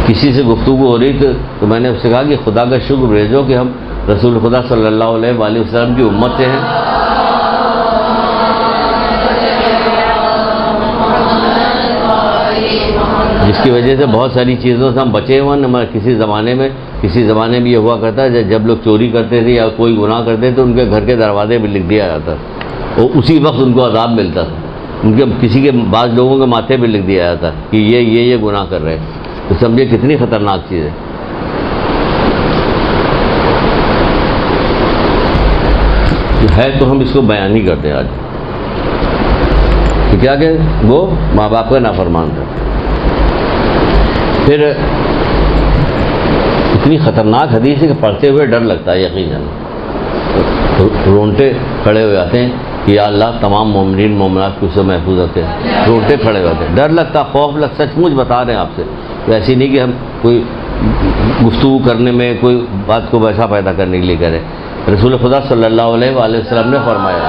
کسی سے گفتگو ہو رہی تو میں نے اس سے کہا کہ خدا کا شکر بھیجو کہ ہم رسول خدا صلی اللہ علیہ وآلہ وسلم کی امت سے ہیں، جس کی وجہ سے بہت ساری چیزوں سے ہم بچے ہوئے ہیں۔ کسی زمانے میں یہ ہوا کرتا ہے جب لوگ چوری کرتے تھے یا کوئی گناہ کرتے تھے، ان کے گھر کے دروازے پہ لکھ دیا جاتا، اور اسی وقت ان کو عذاب ملتا تھا، ان کے کسی کے بعض لوگوں کے ماتھے پہ لکھ دیا جاتا کہ یہ گناہ کر رہے ہیں۔ تو سمجھے کتنی خطرناک چیز ہے تو ہم اس کو بیان نہیں کرتے آج، کہ کیا کہ وہ ماں باپ کا نافرمان تھا۔ پھر اتنی خطرناک حدیث ہے کہ پڑھتے ہوئے ڈر لگتا ہے، یقیناً رونٹے کھڑے ہو جاتے ہیں کہ یا اللہ تمام مومنین مومنات کو سے محفوظ رکھے، رونٹے کھڑے ہو جاتے ہیں، ڈر لگتا، خوف لگتا، سچ مچ بتا رہے ہیں آپ سے، ایسی نہیں کہ ہم کوئی گفتگو کرنے میں کوئی بات کو ویسا پیدا کرنے کے لیے کریں۔ رسول خدا صلی اللہ علیہ وآلہ وسلم نے فرمایا،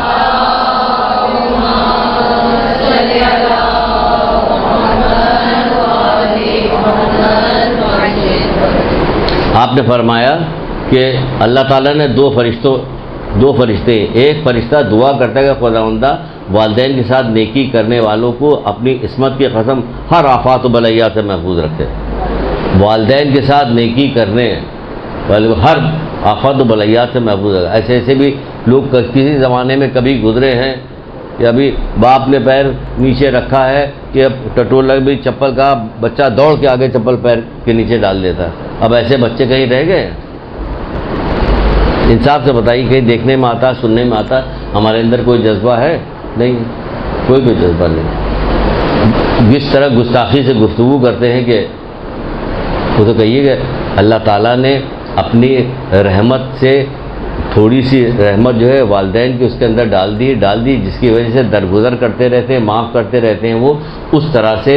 آپ نے فرمایا کہ اللہ تعالیٰ نے دو فرشتے، ایک فرشتہ دعا کرتا ہے کہ خداوندہ والدین کے ساتھ نیکی کرنے والوں کو اپنی عصمت کی قسم ہر آفات و بلیات سے محفوظ رکھے، والدین کے ساتھ نیکی کرنے والے ہر آفات و بلیات سے محفوظ رکھے۔ ایسے بھی لوگ کسی زمانے میں کبھی گزرے ہیں کہ ابھی باپ نے پیر نیچے رکھا ہے کہ اب ٹٹولہ بھی چپل کا بچہ دوڑ کے آگے چپل پیر کے نیچے ڈال دیتا، اب ایسے بچے کہیں رہ گئے؟ انصاف سے بتائیے، کہیں دیکھنے میں آتا، سننے میں آتا، ہمارے اندر کوئی جذبہ ہے؟ نہیں، کوئی جذبہ نہیں۔ جس طرح گستاخی سے گفتگو کرتے ہیں کہ وہ تو کہیے کہ اللہ تعالیٰ نے اپنی رحمت سے تھوڑی سی رحمت جو ہے والدین کی اس کے اندر ڈال دی، جس کی وجہ سے درگزر کرتے رہتے ہیں، معاف کرتے رہتے ہیں، وہ اس طرح سے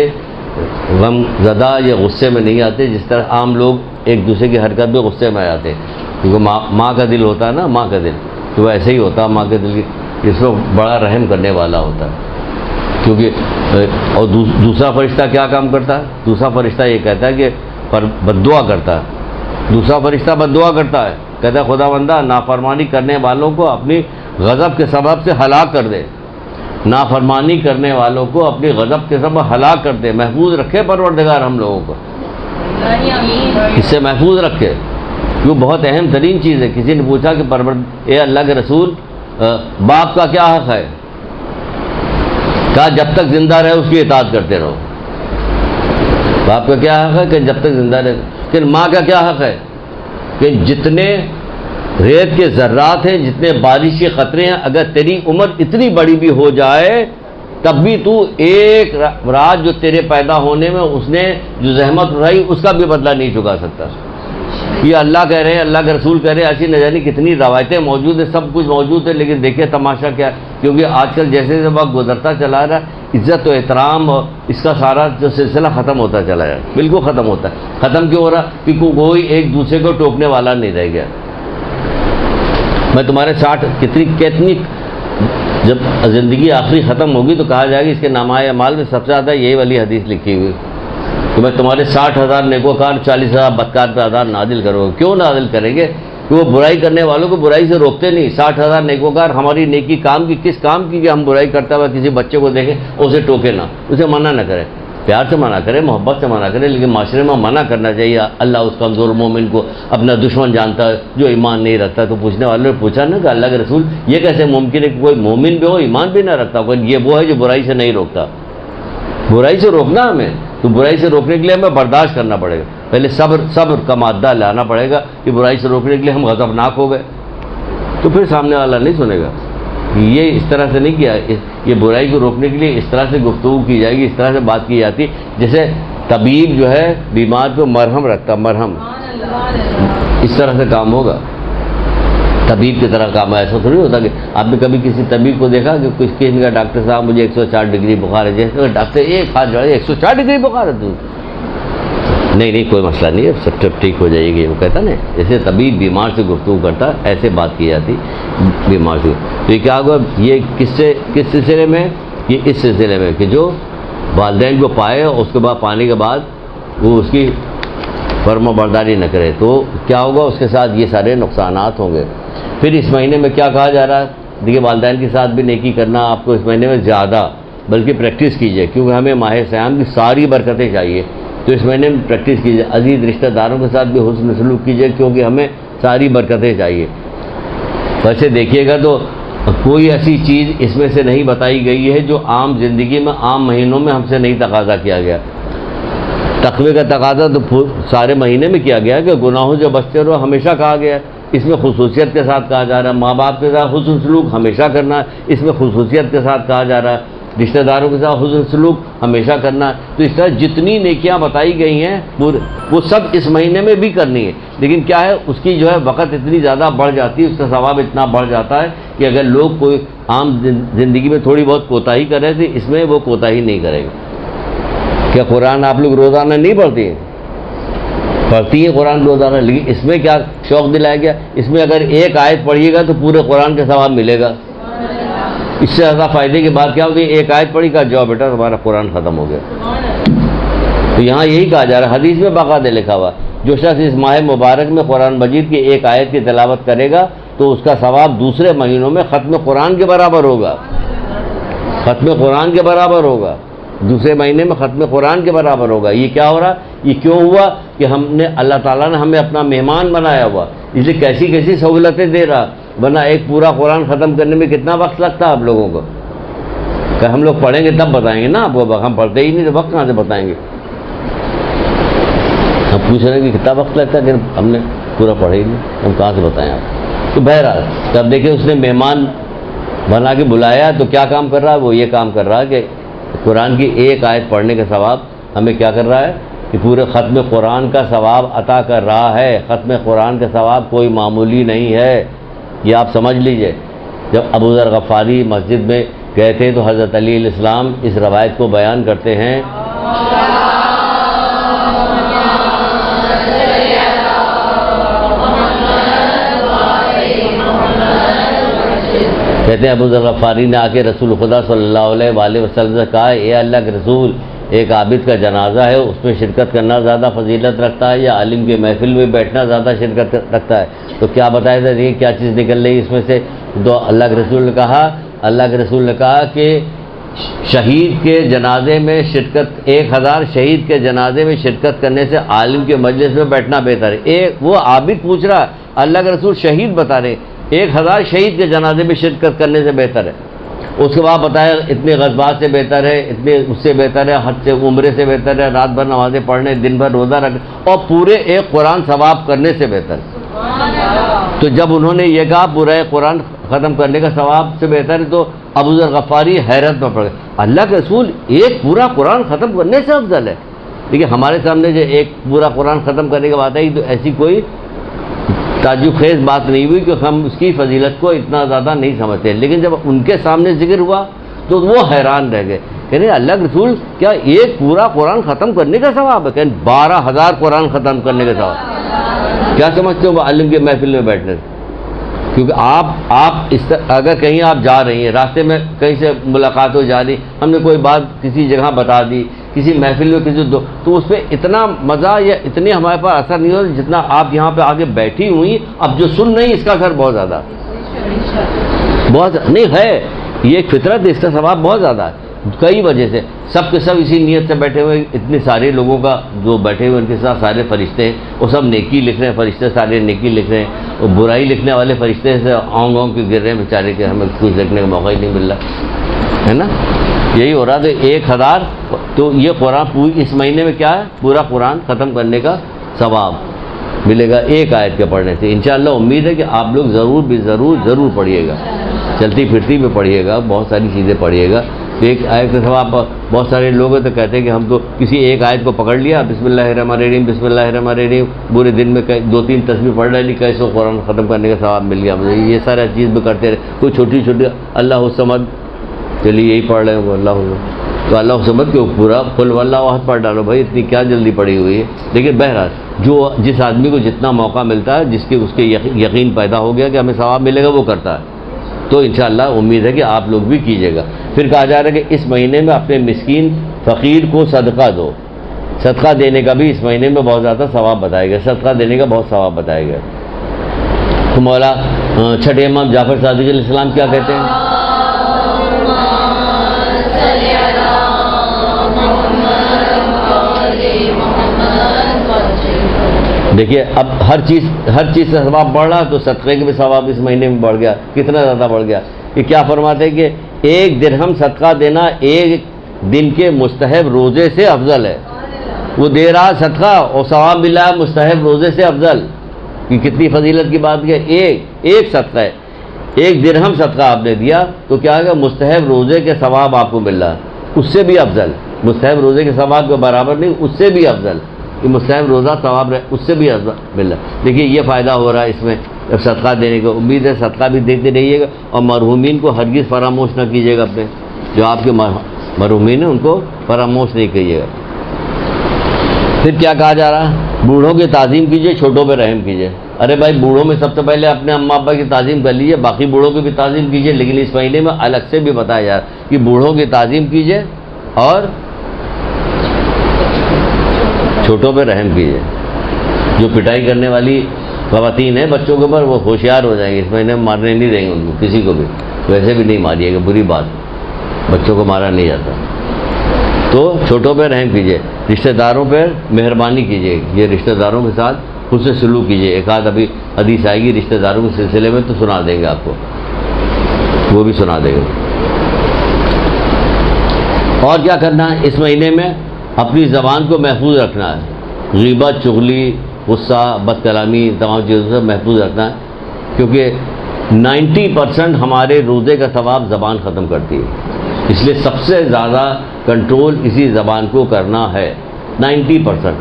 غم زدہ یا غصے میں نہیں آتے جس طرح عام لوگ ایک دوسرے کی حرکت میں غصے میں آتے ہیں، کیونکہ ماں کا دل ہوتا ہے نا، ماں کا دل تو وہ ایسے ہی ہوتا ہے، ماں کے دل اس کو بڑا رحم کرنے والا ہوتا ہے۔ کیونکہ اور دوسرا فرشتہ کیا کام کرتا ہے؟ دوسرا فرشتہ یہ کہتا ہے کہ بد دعا کرتا ہے، دوسرا فرشتہ بد دعا کرتا ہے، کہتا ہے خداوندہ نافرمانی کرنے والوں کو اپنی غضب کے سبب سے ہلاک کر دے، نافرمانی کرنے والوں کو اپنی غضب کے سبب ہلاک کر دے، محفوظ رکھے پروردگار ہم لوگوں کو، اس سے محفوظ رکھے۔ یہ بہت اہم ترین چیز ہے۔ کسی نے پوچھا کہ اے اللہ کے رسول باپ کا کیا حق ہے؟ کہا جب تک زندہ رہے اس کی اطاعت کرتے رہو۔ باپ کا کیا حق ہے؟ کہ جب تک زندہ رہے۔ کہ ماں کا کیا حق ہے؟ کہ جتنے ریت کے ذرات ہیں، جتنے بارش کے قطرے ہیں، اگر تیری عمر اتنی بڑی بھی ہو جائے تب بھی تو ایک رات جو تیرے پیدا ہونے میں اس نے جو زحمت اٹھائی اس کا بھی بدلہ نہیں چکا سکتا۔ یہ اللہ کہہ رہے ہیں، اللہ کے رسول کہہ رہے ہیں، ایسی نہ جانے کتنی روایتیں موجود ہیں، سب کچھ موجود ہے، لیکن دیکھیں تماشا کیا، کیونکہ آج کل جیسے جیسے وقت گزرتا چلا رہا ہے، عزت و احترام اور اس کا سارا جو سلسلہ ختم ہوتا چلا جائے، بالکل ختم ہوتا ہے۔ ختم کیوں ہو رہا؟ کیونکہ کوئی ایک دوسرے کو ٹوکنے والا نہیں رہ گیا۔ میں تمہارے ساتھ کتنی جب زندگی آخری ختم ہوگی تو کہا جائے گا اس کے نامۂ اعمال میں سب سے زیادہ یہی والی حدیث لکھی ہوئی کہ میں تمہارے 60,000 نیکوکار 40,000 بدکار پہ عذاب نازل کروں گا۔ کیوں نازل کریں گے؟ کہ وہ برائی کرنے والوں کو برائی سے روکتے نہیں. 60,000 نیکوکار ہماری نیکی کام کی کس کام کی کہ ہم برائی کرتا ہوا کسی بچے کو دیکھیں اسے ٹوکے نہ, اسے منع نہ کریں, پیار سے منع کرے, محبت سے منع کرے, لیکن معاشرے میں منع کرنا چاہیے. اللہ اس کمزور مومن کو اپنا دشمن جانتا ہے جو ایمان نہیں رکھتا. تو پوچھنے والوں نے پوچھا نا کہ اللہ کے رسول یہ کیسے ممکن ہے کہ کوئی مومن بھی ہو ایمان بھی نہ رکھتا ہو, یہ وہ ہے جو برائی سے نہیں روکتا. برائی سے روکنا ہمیں, تو برائی سے روکنے کے لیے ہمیں برداشت کرنا پڑے گا. پہلے صبر کا مادہ لانا پڑے گا کہ برائی سے روکنے کے لیے ہم غضبناک ہو گئے تو پھر سامنے والا نہیں سنے گا. یہ اس طرح سے نہیں کیا, یہ برائی کو روکنے کے لیے اس طرح سے گفتگو کی جائے گی, اس طرح سے بات کی جاتی جیسے طبیب جو ہے بیمار کو مرہم رکھتا, مرہم اس طرح سے کام ہوگا. طبیب کی طرح کام ایسا تھوڑی ہوتا کہ آپ نے کبھی کسی طبیب کو دیکھا کہ کچھ کسی کا ڈاکٹر صاحب مجھے 104 ڈگری بخار ہے, جیسے ڈاکٹر ایک ہاتھ جوڑے 104 ڈگری بخار ہے تو نہیں کوئی مسئلہ نہیں ہے سب ٹھیک ہو جائے گی. وہ کہتا نا جیسے طبیب بیمار سے گفتگو کرتا ایسے بات کی جاتی بیمار سے. تو یہ کیا ہوگا, یہ کس سلسلے میں, یہ اس سلسلے میں کہ جو والدین کو پائے اور اس کے بعد پانے کے بعد وہ اس کی فرما برداری نہ کرے تو کیا ہوگا, اس کے ساتھ یہ سارے نقصانات ہوں گے. پھر اس مہینے میں کیا کہا جا رہا ہے, دیکھیے والدین کے ساتھ بھی نیکی کرنا آپ کو اس مہینے میں زیادہ بلکہ پریکٹس کیجیے کیونکہ ہمیں ماہ صیام کی ساری برکتیں چاہیے. تو اس مہینے میں پریکٹس کیجیے, عزیز رشتہ داروں کے ساتھ بھی حسن سلوک کیجیے کیونکہ ہمیں ساری برکتیں چاہیے. ویسے دیکھیے گا تو کوئی ایسی چیز اس میں سے نہیں بتائی گئی ہے جو عام زندگی میں عام مہینوں میں ہم سے نہیں تقاضا کیا گیا. تقوی کا تقاضا تو سارے مہینے میں کیا گیا کہ گناہوں سے بچتے رہو ہمیشہ کہا گیا. اس میں خصوصیت کے ساتھ کہا جا رہا ہے ماں باپ کے ساتھ حسن سلوک ہمیشہ کرنا, اس میں خصوصیت کے ساتھ کہا جا رہا ہے رشتہ داروں کے ساتھ حسن سلوک ہمیشہ کرنا. تو اس طرح جتنی نیکیاں بتائی گئی ہیں وہ سب اس مہینے میں بھی کرنی ہے. لیکن کیا ہے اس کی جو ہے وقت اتنی زیادہ بڑھ جاتی ہے, اس کا ثواب اتنا بڑھ جاتا ہے کہ اگر لوگ کوئی عام زندگی میں تھوڑی بہت کوتاہی کر رہے تھے اس میں وہ کوتاہی نہیں کرے گا. کیا قرآن آپ لوگ روزانہ نہیں پڑھتی ہیں؟ پڑھتی ہے قرآن روزانہ, لیکن اس میں کیا شوق دلایا گیا, اس میں اگر ایک آیت پڑھیے گا تو پورے قرآن کا ثواب ملے گا. اس سے زیادہ فائدے کی بات کیا ہوگی, ایک آیت پڑھی کا جاؤ بیٹا تمہارا قرآن ختم ہو گیا. تو یہاں یہی کہا جا رہا ہے, حدیث میں باقاعدہ لکھا ہوا جو شخص اس ماہ مبارک میں قرآن مجید کی ایک آیت کی تلاوت کرے گا تو اس کا ثواب دوسرے مہینوں میں ختم قرآن کے برابر ہوگا. ختم قرآن کے برابر ہوگا, دوسرے مہینے میں ختم قرآن کے برابر ہوگا. یہ کیا ہو رہا, یہ کیوں ہوا کہ ہم نے اللہ تعالیٰ نے ہمیں اپنا مہمان بنایا ہوا, اس لیے کیسی کیسی سہولتیں دے رہا. ورنہ ایک پورا قرآن ختم کرنے میں کتنا وقت لگتا ہے آپ لوگوں کو, کہ ہم لوگ پڑھیں گے تب بتائیں گے نا آپ کو, ہم پڑھتے ہی نہیں تو وقت کہاں سے بتائیں گے. ہم پوچھ رہے ہیں کہ کتنا وقت لگتا ہے لیکن ہم نے پورا پڑھا ہی نہیں, ہم کہاں سے بتائیں آپ. تو بہرحال تب دیکھیں اس نے مہمان بنا کے بلایا تو کیا کام کر رہا ہے, وہ یہ کام کر رہا ہے کہ قرآن کی ایک آیت پڑھنے کا ثواب ہمیں کیا کر رہا ہے کہ پورے ختم قرآن کا ثواب عطا کر رہا ہے. ختم قرآن کا ثواب کوئی معمولی نہیں ہے, یہ آپ سمجھ لیجئے. جب ابو ذر غفاری مسجد میں گئے تھے تو حضرت علی علیہ السلام اس روایت کو بیان کرتے ہیں, کہتے ہیں ابو ذر غفاری نے آ کے رسول خدا صلی اللہ علیہ وآلہ وسلم سے کہا, اے اللہ کے رسول, ایک عابد کا جنازہ ہے اس میں شرکت کرنا زیادہ فضیلت رکھتا ہے یا عالم کے محفل میں بیٹھنا زیادہ شرکت رکھتا ہے؟ تو کیا بتایا تھا, دیکھیے کیا چیز نکل رہی اس میں سے. تو اللہ کے رسول نے کہا کہ شہید کے جنازے میں شرکت 1000 شہید کے جنازے میں شرکت کرنے سے عالم کے مجلس میں بیٹھنا بہتر ہے. وہ عابد پوچھ رہا, اللہ کے رسول شہید بتا رہے 1000 شہید کے جنازے میں شرکت کرنے سے بہتر ہے. اس کے بعد بتایا اتنے غزوات سے بہتر ہے, اتنے اس سے بہتر ہے, حج سے عمرے سے بہتر ہے, رات بھر نمازیں پڑھنے, دن بھر روزہ رکھنے اور پورے ایک قرآن ثواب کرنے سے بہتر ہے. تو جب انہوں نے یہ کہا پورا ایک قرآن ختم کرنے کا ثواب سے بہتر ہے تو ابو ذر غفاری حیرت میں پڑ گئے, اللہ کے رسول ایک پورا قرآن ختم کرنے سے افضل ہے. دیکھیے ہمارے سامنے جو ایک پورا قرآن ختم کرنے کی بات آئی تو ایسی کوئی تعجب خیز بات نہیں ہوئی کہ ہم اس کی فضیلت کو اتنا زیادہ نہیں سمجھتے. لیکن جب ان کے سامنے ذکر ہوا تو وہ حیران رہ گئے, کہہ رہے اللہ کے رسول کیا ایک پورا قرآن ختم کرنے کا ثواب ہے؟ کہ 12,000 قرآن ختم کرنے کا ثواب. کیا سمجھتے ہو عالم کے محفل میں بیٹھنے سے؟ کیونکہ آپ اگر کہیں آپ جا رہی ہیں, راستے میں کہیں سے ملاقات ہو جا رہی, ہم نے کوئی بات کسی جگہ بتا دی کسی محفل میں کسی تو اس پہ اتنا مزہ یا اتنی ہمارے پاس اثر نہیں ہوتا جتنا آپ یہاں پہ آگے بیٹھی ہوئی اب جو سن رہی اس کا اثر بہت زیادہ نہیں ہے. یہ ایک فطرت ہے، اس کا ثواب بہت زیادہ ہے کئی وجہ سے. سب کے سب اسی نیت سے بیٹھے ہوئے، اتنے سارے لوگوں کا جو بیٹھے ہوئے ان کے ساتھ سارے فرشتے ہیں، وہ سب نیکی لکھ رہے ہیں، فرشتے سارے نیکی لکھ رہے ہیں. اور برائی لکھنے والے فرشتے سے آؤں گاؤں کے گر رہے ہیں بیچارے کے، ہمیں کچھ لکھنے کا موقع ہی نہیں مل رہا ہے نا. یہی ہو رہا. تو 1000 تو یہ قرآن پوری اس مہینے میں کیا ہے، پورا قرآن ختم کرنے کا ثواب ملے گا ایک آیت کے پڑھنے سے. انشاءاللہ امید ہے کہ آپ لوگ ضرور پڑھیے گا، چلتی پھرتی میں پڑھیے گا، بہت ساری چیزیں پڑھیے گا. تو ایک آیت کا ثواب بہت سارے لوگ تو کہتے ہیں کہ ہم تو کسی ایک آیت کو پکڑ لیا، بسم اللہ الرحمن الرحیم بسم اللہ الرحمن الرحیم، پورے دن میں 2-3 تسبیح پڑھ رہے نہیں، کیسے قرآن ختم کرنے کا ثواب مل گیا مجھے. یہ سارا چیز بھی کرتے رہے. کوئی چھوٹی اللہ الصمد، چلیے یہی پڑھ رہے ہیں وہ اللہ تو اللہ الصمد کے پورا قل واللہ احد پڑھ ڈالو بھائی، اتنی کیا جلدی پڑی ہوئی ہے. لیکن بہرحال جس آدمی کو جتنا موقع ملتا ہے، جس کے اس کے یقین پیدا ہو گیا کہ ہمیں ثواب ملے گا، وہ کرتا ہے. تو انشاءاللہ امید ہے کہ آپ لوگ بھی کیجیے گا. پھر کہا جا رہا ہے کہ اس مہینے میں اپنے مسکین فقیر کو صدقہ دو. صدقہ دینے کا بھی اس مہینے میں بہت زیادہ ثواب بتایا گیا، صدقہ دینے کا بہت ثواب بتایا گیا. تو مولا چھٹے امام جعفر صادق علیہ السلام کیا کہتے ہیں؟ دیکھیے اب ہر چیز سے ثواب بڑھ رہا، تو صدقے کے بھی ثواب اس مہینے میں بڑھ گیا. کتنا زیادہ بڑھ گیا کہ کیا فرماتے ہیں کہ 1 درہم صدقہ دینا 1 دن کے مستحب روزے سے افضل ہے. وہ دے رہا صدقہ اور ثواب مل رہا ہے مستحب روزے سے افضل. کہ کتنی فضیلت کی بات ہے. ایک صدقہ ہے، 1 درہم صدقہ آپ نے دیا تو کیا ہے، مستحب روزے کے ثواب آپ کو مل رہا ہے، اس سے بھی افضل. مستحب روزے کے ثواب کے برابر نہیں، اس سے بھی افضل. کہ مستحب روزہ ثواب رہے، اس سے بھی مل رہا. دیکھیے یہ فائدہ ہو رہا ہے اس میں صدقہ دینے کا. امید ہے صدقہ بھی دیتے رہیے گا، اور مرحومین کو ہرگز فراموش نہ کیجیے گا. اپنے جو آپ کے مرحومین ہیں ان کو فراموش نہیں کیجیے گا. پھر کیا کہا جا رہا ہے، بوڑھوں کی تعظیم کیجیے، چھوٹوں پہ رحم کیجیے. ارے بھائی بوڑھوں میں سب سے پہلے اپنے اماں ابا کی تعظیم کر لیجیے، باقی بوڑھوں کی بھی تعظیم کیجیے. لیکن اس مہینے میں الگ سے بھی بتایا جا رہا ہے کہ بوڑھوں کی تعظیم کیجیے اور چھوٹوں پہ رحم کیجیے. جو پٹائی کرنے والی خواتین ہیں بچوں کے اوپر، وہ ہوشیار ہو جائیں گے. اس مہینے میں مارنے نہیں دیں گے ان کو، کسی کو بھی. ویسے بھی نہیں ماریے گا، بری بات، بچوں کو مارا نہیں جاتا. تو چھوٹوں پہ رحم کیجیے، رشتہ داروں پہ مہربانی کیجیے. یہ رشتہ داروں کے ساتھ حسن سلوک کیجیے. ایک آدھ ابھی حدیث آئے گی رشتہ داروں کے سلسلے میں، تو سنا دیں گے آپ کو، وہ بھی سنا دیں گے. اور کیا کرنا ہے اس مہینے میں، اپنی زبان کو محفوظ رکھنا ہے. غیبت، چغلی، غصہ، بد کلامی، تمام چیزوں سے محفوظ رکھنا ہے. کیونکہ 90% ہمارے روزے کا ثواب زبان ختم کرتی ہے. اس لیے سب سے زیادہ کنٹرول اسی زبان کو کرنا ہے. 90%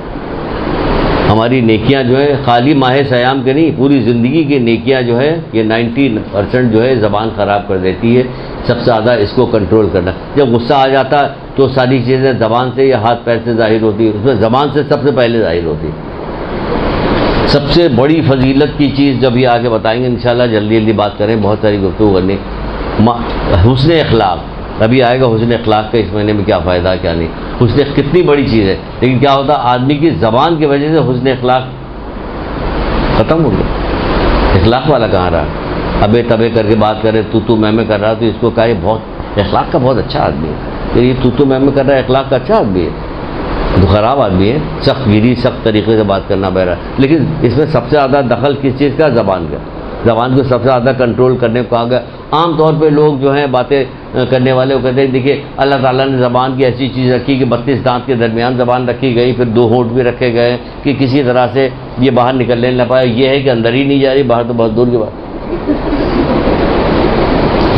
ہماری نیکیاں جو ہے خالی ماہ سیام کے نہیں، پوری زندگی کی نیکیاں جو ہے یہ 90% جو ہے زبان خراب کر دیتی ہے. سب سے زیادہ اس کو کنٹرول کرنا. جب غصہ آ جاتا ہے تو ساری چیزیں زبان سے یا ہاتھ پیر سے ظاہر ہوتی ہے. اس میں زبان سے سب سے پہلے ظاہر ہوتی ہے. سب سے بڑی فضیلت کی چیز جب یہ آگے بتائیں گے انشاءاللہ، جلدی بات کریں، بہت ساری گفتگو کرنی. حسن اخلاق ابھی آئے گا. حسن اخلاق کا اس مہینے میں کیا فائدہ ہے کیا نہیں. حسن کتنی بڑی چیز ہے، لیکن کیا ہوتا ہے آدمی کی زبان کی وجہ سے حسن اخلاق ختم ہو گیا. اخلاق والا کہاں رہا؟ ابے تبے کر کے بات کرے، تو میں کر رہا، تو اس کو کہا یہ بہت اخلاق کا بہت اچھا آدمی ہے. پھر یہ تو میں کر رہا ہے، اخلاق کا اچھا آدمی ہے، تو خراب آدمی ہے. سخت گیری، سخت طریقے سے بات کرنا بہرحال. لیکن اس میں سب سے زیادہ دخل کس چیز کا؟ زبان کا. زبان کو سب سے زیادہ کنٹرول کرنے کو کہا گیا. عام طور پہ لوگ جو ہیں باتیں کرنے والے وہ کہتے ہیں دیکھیے اللہ تعالیٰ نے زبان کی ایسی چیز رکھی کہ 32 دانت کے درمیان زبان رکھی گئی، پھر 2 ہونٹ بھی رکھے گئے کہ کسی طرح سے یہ باہر نکلنے نہ پائے. یہ ہے کہ اندر ہی نہیں جا رہی، باہر تو بہت دور کی بات.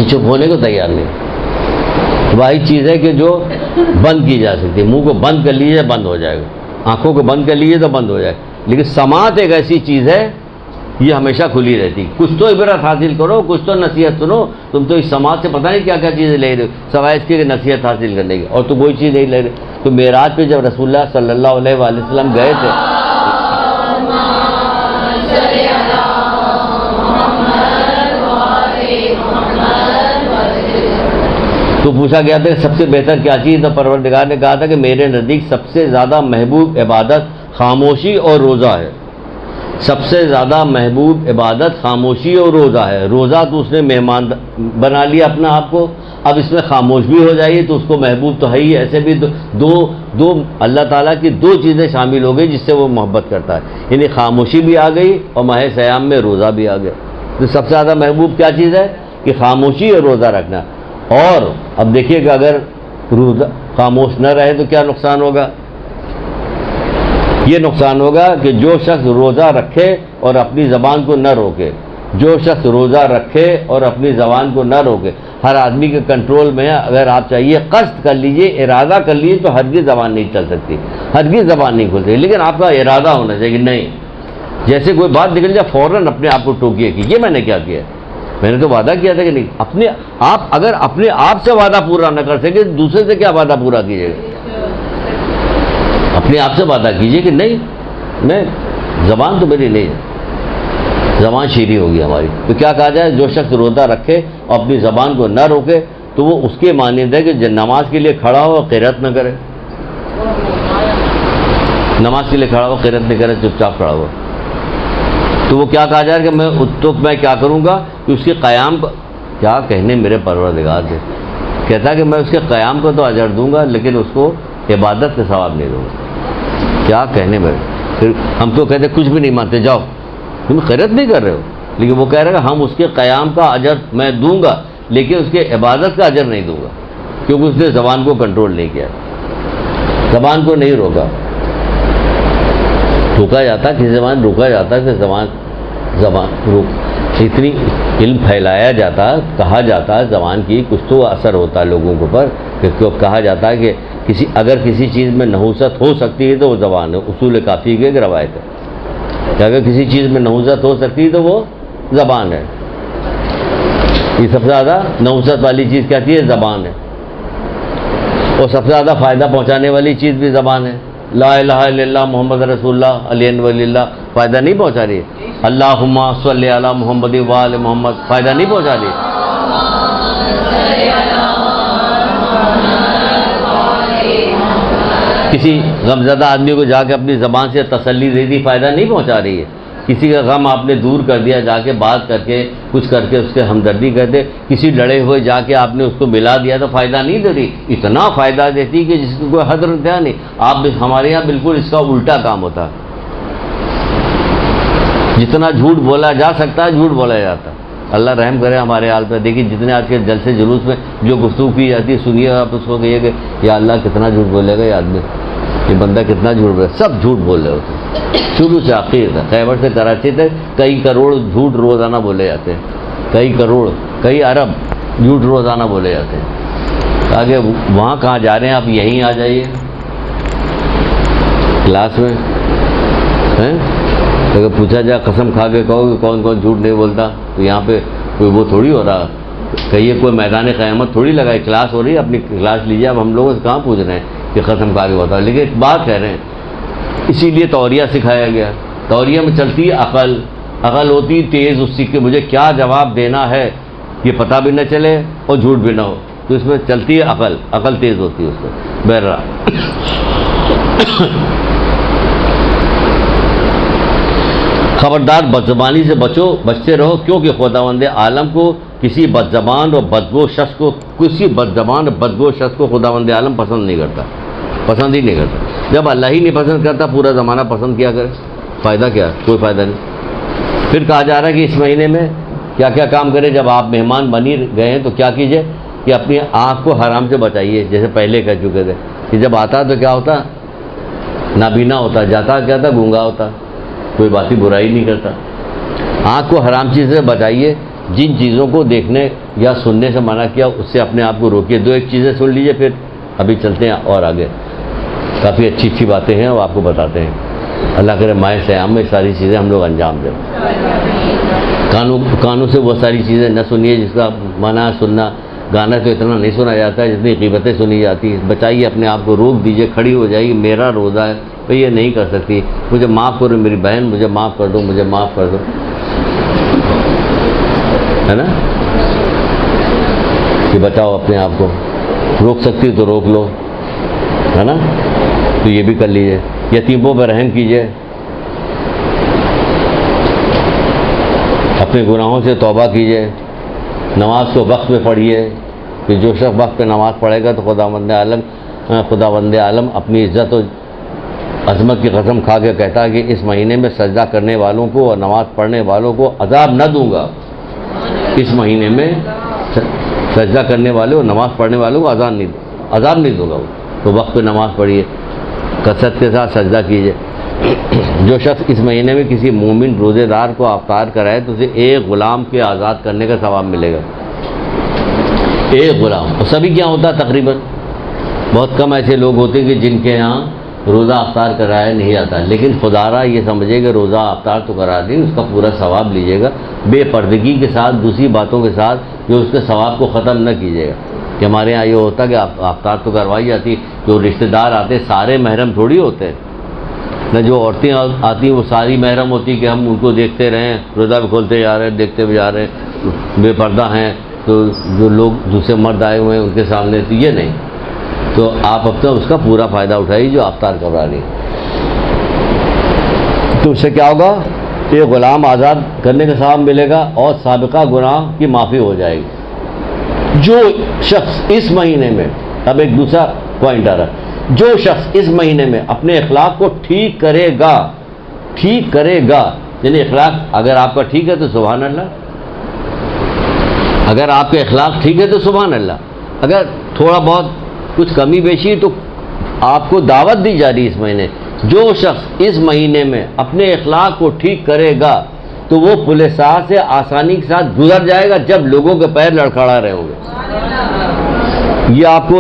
چپ ہونے کو تیار نہیں. واحد چیز ہے کہ جو بند کی جا سکتی ہے. منہ کو بند کر لیجیے بند ہو جائے گا، آنکھوں کو بند کر لیجیے تو بند ہو جائے گا. لیکن سماعت ایک ایسی چیز ہے یہ ہمیشہ کھلی رہتی. کچھ تو عبرت حاصل کرو، کچھ تو نصیحت سنو. تم تو اس سماعت سے پتہ نہیں کیا کیا چیزیں لے رہے ہو سوائے اس کی کہ نصیحت حاصل کرنے کی، اور تو کوئی چیز نہیں لے رہے. تو معراج پہ جب رسول اللہ صلی اللہ علیہ وآلہ وسلم گئے تھے تو پوچھا گیا تھا کہ سب سے بہتر کیا چیز؟ تو پروردگار نے کہا تھا کہ میرے نزدیک سب سے زیادہ محبوب عبادت خاموشی اور روزہ ہے. سب سے زیادہ محبوب عبادت خاموشی اور روزہ ہے. روزہ تو اس نے مہمان بنا لیا اپنا آپ کو، اب اس میں خاموش بھی ہو جائیے تو اس کو محبوب تو ہے ہی. ایسے بھی دو اللہ تعالیٰ کی دو چیزیں شامل ہو گئی جس سے وہ محبت کرتا ہے، یعنی خاموشی بھی آ گئی اور ماہ صیام میں روزہ بھی آ گیا. تو سب سے زیادہ محبوب کیا چیز ہے؟ کہ خاموشی اور روزہ رکھنا. اور اب دیکھیے کہ اگر روزہ خاموش نہ رہے تو کیا نقصان ہوگا؟ یہ نقصان ہوگا کہ جو شخص روزہ رکھے اور اپنی زبان کو نہ روکے، جو شخص روزہ رکھے اور اپنی زبان کو نہ روکے. ہر آدمی کے کنٹرول میں اگر آپ چاہیے قصد کر لیجئے، ارادہ کر لیجئے تو ہرگز زبان نہیں چل سکتی، ہرگز زبان نہیں کھل سکتی. لیکن آپ کا ارادہ ہونا چاہیے کہ نہیں، جیسے کوئی بات نکل جائے فوراً اپنے آپ کو ٹوکیے کہ یہ میں نے کیا کیا، میں نے تو وعدہ کیا تھا کہ نہیں. اگر اپنے آپ سے وعدہ پورا نہ کر سکے دوسرے سے کیا وعدہ پورا کیجیے گا؟ اپنے آپ سے وعدہ کیجیے کہ نہیں، میں زبان تو میری نہیں ہے، زبان شیریں ہوگی ہماری. تو کیا کہا جائے؟ جو شخص روزہ رکھے اور اپنی زبان کو نہ روکے تو وہ اس کے مانند ہے کہ نماز کے لیے کھڑا ہو اور قرات نہ کرے. نماز کے لیے کھڑا ہو قرات نہ کرے، چپ چاپ کھڑا ہو. تو وہ کیا کہا جائے کہ میں کیا کروں گا کہ اس کے قیام کو، کیا کہنے میرے پروردگار سے، کہتا ہے کہ میں اس کے قیام کو تو اجر دوں گا لیکن اس کو عبادت کا ثواب نہیں دوں گا. کیا کہنے میرے، پھر ہم تو کہتے کچھ بھی نہیں مانتے، جاؤ تم خیرت نہیں کر رہے ہو. لیکن وہ کہہ رہے کہ ہم اس کے قیام کا اجر میں دوں گا لیکن اس کے عبادت کا اجر نہیں دوں گا، کیونکہ اس نے زبان کو کنٹرول نہیں کیا، زبان کو نہیں روکا. روکا جاتا کہ زبان روکا جاتا کہ زبان روک، اتنی علم پھیلایا جاتا، کہا جاتا ہے زبان کی کچھ تو اثر ہوتا ہے لوگوں کے اوپر، کہ کہا جاتا ہے کہ اگر کسی چیز میں نحوست ہو سکتی ہے تو وہ زبان ہے. اصول کافی کی ایک روایت ہے کہ اگر کسی چیز میں نحوست ہو سکتی ہے تو وہ زبان ہے. یہ سب سے زیادہ نحوست والی چیز کیا ہے؟ زبان ہے. اور سب سے زیادہ فائدہ پہنچانے والی چیز بھی زبان ہے. لا الہ الا اللہ محمد رسول اللہ علیہ ولی اللہ فائدہ نہیں پہنچا رہی ہے. اللہم صلی علی محمد و آل محمد فائدہ نہیں پہنچا رہی ہے. کسی غمزدہ آدمی کو جا کے اپنی زبان سے تسلی دے دی، فائدہ نہیں پہنچا رہی ہے. کسی کا غم آپ نے دور کر دیا، جا کے بات کر کے کچھ کر کے اس کے ہمدردی کر دے. کسی لڑے ہوئے جا کے آپ نے اس کو ملا دیا تو فائدہ نہیں دے رہی. اتنا فائدہ دیتی کہ جس کو کوئی حد رکھتا نہیں. آپ ہمارے یہاں بالکل اس کا الٹا کام ہوتا ہے. جتنا جھوٹ بولا جا سکتا ہے جھوٹ بولا جاتا ہے. اللہ رحم کرے ہمارے حال پہ. دیکھیے جتنے آج کے جلسے جلوس میں جو گفتگو کی جاتی ہے سنیے آپ اس کو کہیے کہ یا اللہ کتنا جھوٹ بولے گا یہ آدمی، یہ بندہ کتنا جھوٹ بولے. سب جھوٹ بول رہے ہوتے ہیں شروع سے آخر تک. خیبر سے کراچی تک کئی کروڑ جھوٹ روزانہ بولے جاتے ہیں، کئی کروڑ کئی ارب جھوٹ روزانہ بولے جاتے ہیں. آگے وہاں کہاں جا رہے ہیں آپ؟ یہیں آ جائیے کلاس میں. اگر پوچھا جائے قسم کھا کے کہو کہ کون کون جھوٹ نہیں بولتا تو یہاں پہ کوئی وہ تھوڑی ہو رہا. کہیے کوئی میدان قیامت تھوڑی لگائی، کلاس ہو رہی ہے اپنی کلاس لیجیے. اب ہم لوگوں سے کہاں پوچھ رہے ہیں کہ قسم کھا کے بتاؤ، لیکن ایک بات کہہ رہے ہیں. اسی لیے توریہ سکھایا گیا. توریہ میں چلتی عقل، عقل ہوتی تیز، اس سے کہ مجھے کیا جواب دینا ہے یہ پتہ بھی نہ چلے اور جھوٹ بھی نہ ہو. تو اس میں چلتی ہے عقل، عقل تیز ہوتی ہے اس میں. بہرحال خبردار بدزبانی سے بچتے رہو، کیونکہ خداوند عالم کو کسی بدزبان اور بدگو شخص کو خداوند عالم پسند نہیں کرتا، پسند ہی نہیں کرتا. جب اللہ ہی نہیں پسند کرتا پورا زمانہ پسند کیا کرے؟ فائدہ کیا؟ کوئی فائدہ نہیں. پھر کہا جا رہا ہے کہ اس مہینے میں کیا کیا کام کرے. جب آپ مہمان بنی گئے ہیں تو کیا کیجئے کہ اپنی آنکھ کو حرام سے بچائیے. جیسے پہلے کہہ چکے تھے کہ جب آتا تو کیا ہوتا؟ نابینا ہوتا. جاتا کیا تھا؟ گونگا ہوتا. کوئی باتی برائی نہیں کرتا. آنکھ کو حرام چیز سے بچائیے. جن چیزوں کو دیکھنے یا سننے سے منع کیا اس سے اپنے آپ کو روکیے. دو ایک چیزیں سن لیجئے پھر ابھی چلتے ہیں اور آگے. کافی اچھی اچھی باتیں ہیں وہ آپ کو بتاتے ہیں. اللہ کرے ماہ صیام میں ساری چیزیں ہم لوگ انجام دیں. کانوں سے وہ ساری چیزیں نہ سنیے جس کا منع سننا. گانا تو اتنا نہیں سنا جاتا ہے جتنی غیبتیں سنی جاتی ہیں. بچائیے اپنے آپ کو، روک دیجئے. کھڑی ہو جائیے، میرا روزہ ہے بھئی یہ نہیں کر سکتی، مجھے معاف کرو میری بہن، مجھے معاف کر دو، مجھے معاف کر دو، ہے نا. کہ بچاؤ اپنے آپ کو. روک سکتی تو روک لو، ہے نا، تو یہ بھی کر لیجیے. یتیموں پہ رحم کیجیے، اپنے گناہوں سے توبہ کیجیے، نماز کو وقت پہ پڑھیے، کہ جو شخص وقت پہ نماز پڑھے گا تو خداوند عالم اپنی عزت و عظمت کی قسم کھا کے کہتا ہے کہ اس مہینے میں سجدہ کرنے والوں کو اور نماز پڑھنے والوں کو عذاب نہ دوں گا. اس مہینے میں سجدہ کرنے والے اور نماز پڑھنے والوں کو عذاب نہیں دوں گا. تو وقت پہ نماز پڑھیے، کثرت کے ساتھ سجدہ کیجیے. جو شخص اس مہینے میں کسی مومن روزے دار کو افطار کرائے تو اسے ایک غلام کے آزاد کرنے کا ثواب ملے گا. ایک غلام. اور سبھی کیا ہوتا ہے تقریباً، بہت کم ایسے لوگ ہوتے ہیں کہ جن کے یہاں روزہ افطار کرایا نہیں جاتا، لیکن خدا را یہ سمجھے کہ روزہ افطار تو کرا دیں، اس کا پورا ثواب لیجیے گا، بے پردگی کے ساتھ، دوسری باتوں کے ساتھ جو اس کے ثواب کو ختم نہ کیجیے گا. کہ ہمارے یہاں یہ ہوتا کہ افطار تو کروائی جاتی، جو رشتہ دار آتے سارے محرم تھوڑی ہوتے ہیں، نہ جو عورتیں آتی ہیں وہ ساری محرم ہوتی کہ ہم ان کو دیکھتے رہیں، روزہ بھی کھولتے جا رہے ہیں، دیکھتے بھی جا رہے ہیں، بے پردہ ہیں. تو جو لوگ دوسرے مرد آئے ہوئے ہیں ان کے سامنے تو یہ نہیں. تو آپ اپنا اس کا پورا فائدہ اٹھائیے جو افطار کروا رہی. تو اس سے کیا ہوگا کہ غلام آزاد کرنے کا ثواب ملے گا اور سابقہ گناہ کی معافی ہو جائے گی. جو شخص اس مہینے میں، اب ایک دوسرا پوائنٹ آ رہا ہے، جو شخص اس مہینے میں اپنے اخلاق کو ٹھیک کرے گا، یعنی اخلاق اگر آپ کا ٹھیک ہے تو سبحان اللہ، اگر آپ کے اخلاق ٹھیک ہے تو سبحان اللہ، اگر تھوڑا بہت کچھ کمی بیشی تو آپ کو دعوت دی جا رہی ہے اس مہینے. جو شخص اس مہینے میں اپنے اخلاق کو ٹھیک کرے گا تو وہ پل صراط سے آسانی کے ساتھ گزر جائے گا جب لوگوں کے پیر لڑکھڑا رہے ہوں گے. یہ آپ کو